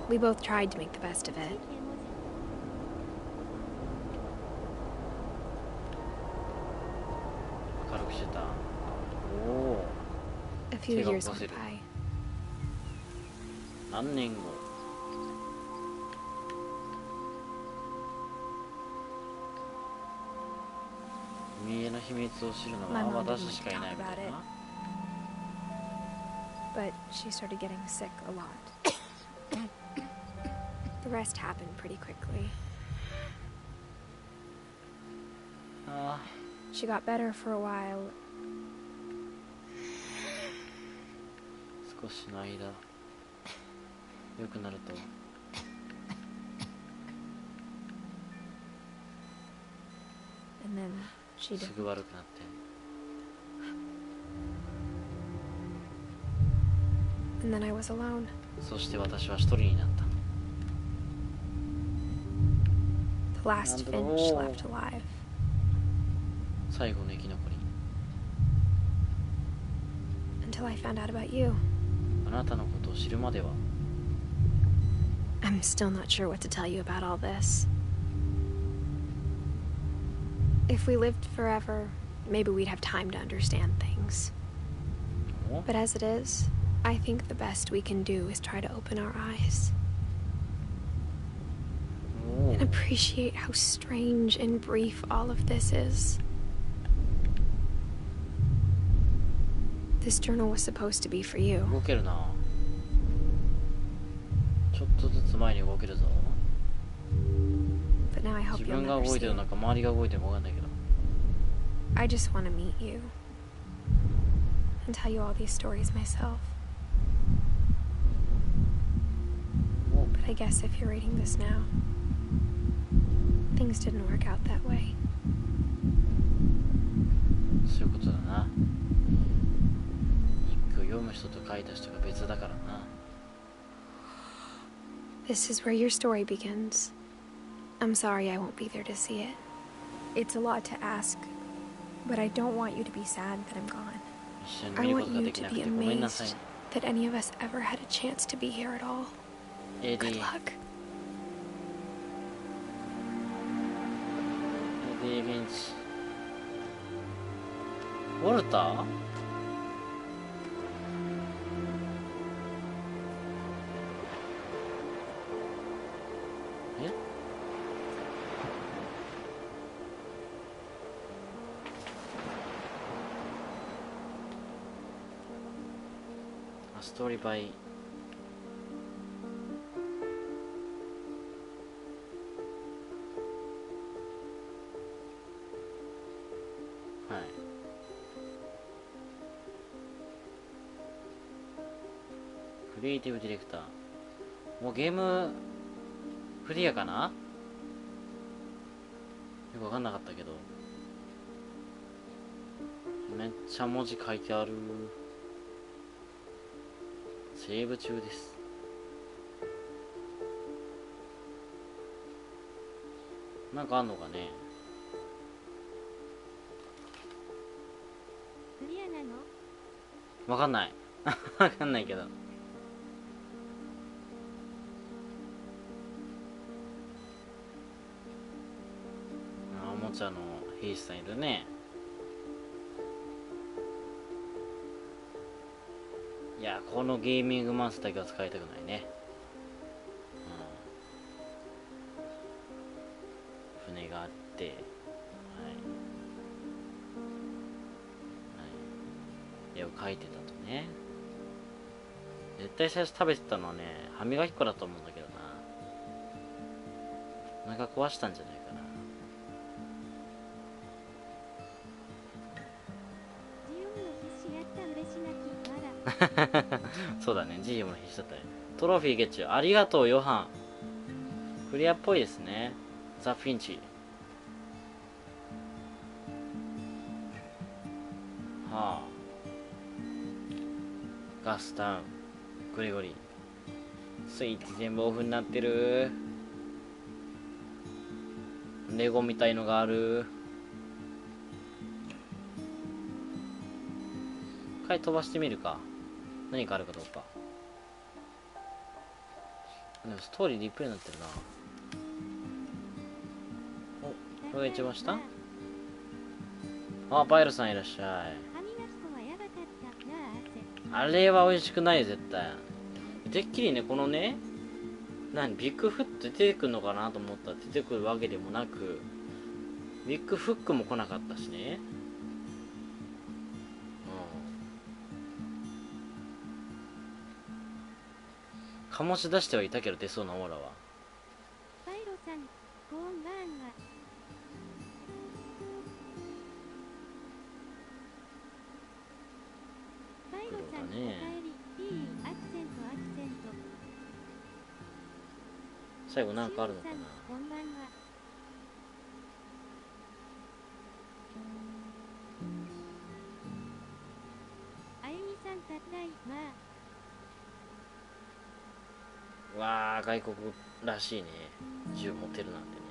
We both tried to make the best of it. 明るくしてた。おお、 A few Take a years look. went by. 何年後？ I 家の秘密を知るの My は mom didn't 私 like し to かい talk ないみた about い it, な。 but she started getting sick a lot. The rest happened pretty quickly. ああ、 She got better for a while. 少しの間良くなると And then she す did. ぐ悪くなって、 And then I was alone. そして私は一人になった。 The last Finch left alive. 最後の生き残り。 Until I found out about you. あなたのことを知るまでは。 I'm still not sure what to tell you about all this. If we lived forever, maybe we'd have time to understand things. But as it is, I think the best we can do is try to open our eyes. And appreciate how strange and brief all of this is. This journal was supposed to be for you. 動けるな。ちょっとずつ前に動けるぞ。 But now I 自 hope you'll 分が never 動い see てる it. のか周りが動いてるのか分かんないけど。 I just want to meet you. And tell you all these stories myself. But I guess if you're reading this now, things didn't work out that way. そういうことだな。日記を読む人と書いた人が別だからな。 This is where your story begins. I'm sorry I won't be there to see it. It's a lot to ask, but I don't want you to be sad that I'm gone. 一緒に I 見るこ want とが you でき to なく be てごめんなさい。 amazed that any of us ever had a chance to be here at all. AD Good luck. AD 現地。ウォルター？え？あ、ストーリーバイ。はい。クリエイティブディレクター。もうゲームクリアかな？よくわかんなかったけど。めっちゃ文字書いてある。セーブ中です。なんかあんのかね？クリアなの？わかんない。わかんないけど。あ、おもちゃの兵士さんいるね。いや、このゲーミングマウスだけは使いたくないね。うん、船があって、はい。絵を描いてたとね。絶対最初食べてたのはね、歯磨き粉だと思うんだけどな。お腹壊したんじゃないかな。ジオンの必死やった嬉し泣きまだ。そうだね、GM の必死だったね。トロフィーゲッチュ、ありがとう、ヨハン。クリアっぽいですね。ザ・フィンチ。はあ。ガスタウン、グリゴリー。スイッチ全部オフになってる。レゴみたいのがある。一回飛ばしてみるか。何かあるかどうか。でもストーリーリプレイになってるな。お、これが一番下？あ、バイルさんいらっしゃい。歯磨き粉はやばかったなあ。あれは美味しくないよ絶対。てっきりね、このね、ビッグフット出てくるのかなと思ったら出てくるわけでもなく、ウィッグフックも来なかったしね。醸し出してはいたけど出そうなオーラは。パイロさん、こんばんは。パイロさん、おかえり。いいアクセント、アクセント。最後なんかあるのかな。こんばんは。あゆみさん、ただいま。わあ、外国らしいね。銃持てるなんてね。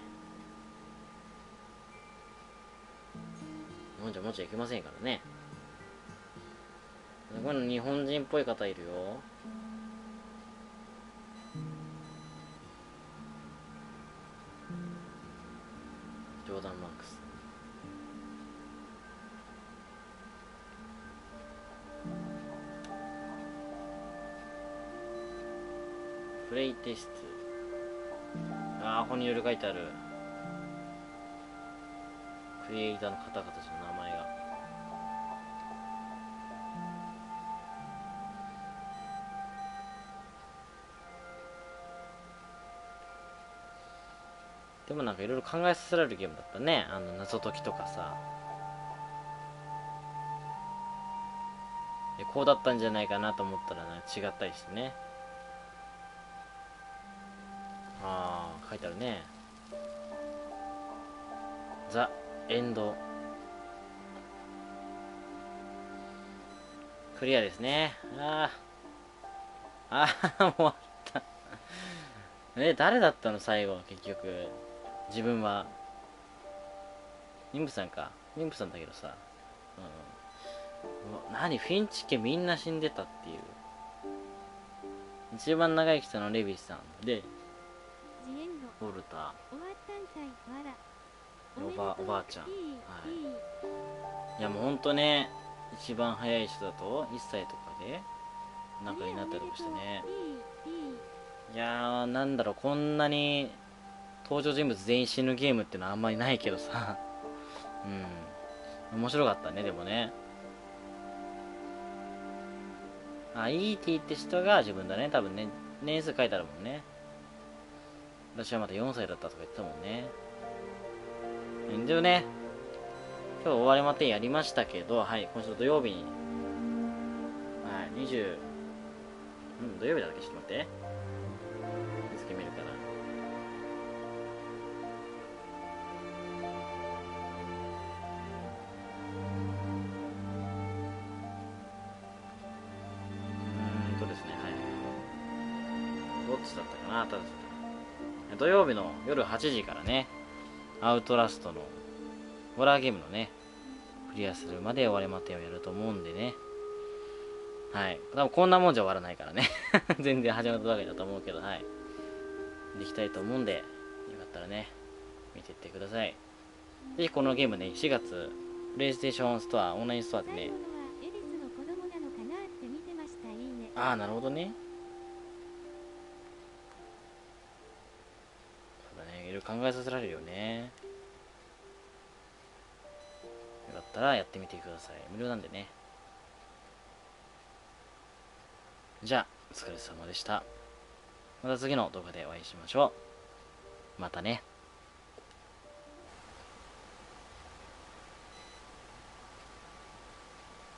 もんじゃもんじゃいけませんからね。この日本人っぽい方いるよ。ジョーダン・マークス。プレイテスト。ああ、ここにいろいろ書いてある。クリエイターの方々たちの名前が。でもなんかいろいろ考えさせられるゲームだったね。謎解きとかさ。こうだったんじゃないかなと思ったら違ったりしてね。ああ、書いてあるね。ザ・エンド。クリアですね。ああ。終わった。誰だったの最後、結局。自分は。妊婦さんか。妊婦さんだけどさ。何フィンチ家みんな死んでたっていう。一番長生きしたのレビーさんで、ボルタ、おばあちゃん。はい。いやもうほんとね、一番早い人だと1歳とかで仲になったりとかしてね。いやー、なんだろう、こんなに登場人物全員死ぬゲームってのはあんまりないけどさ。面白かったね、でもね。E.T. って人が自分だね、多分ね。年数書いてあるもんね。私はまだ4歳だったとか言ってたもんね。でもね、今日終わりまでやりましたけど、はい、今週土曜日に、はい、土曜日だっけ、ちょっと待って。日付見るから。ですね、はい。どっちだったかな、ただ土曜日の夜8時からね、アウトラストのホラーゲームのね、クリアするまで終われまてんをやると思うんでね。はい。多分こんなもんじゃ終わらないからね。全然始まったばかりだと思うけど、はい。できたいと思うんで、よかったらね、見ていってください。ぜひこのゲームね、4月、プレイステーションストア、オンラインストアでね、ああ、なるほどね。そうだね、いろいろ考えさせられるよね。よかったらやってみてください。無料なんでね。じゃあ、お疲れ様でした。また次の動画でお会いしましょう。またね。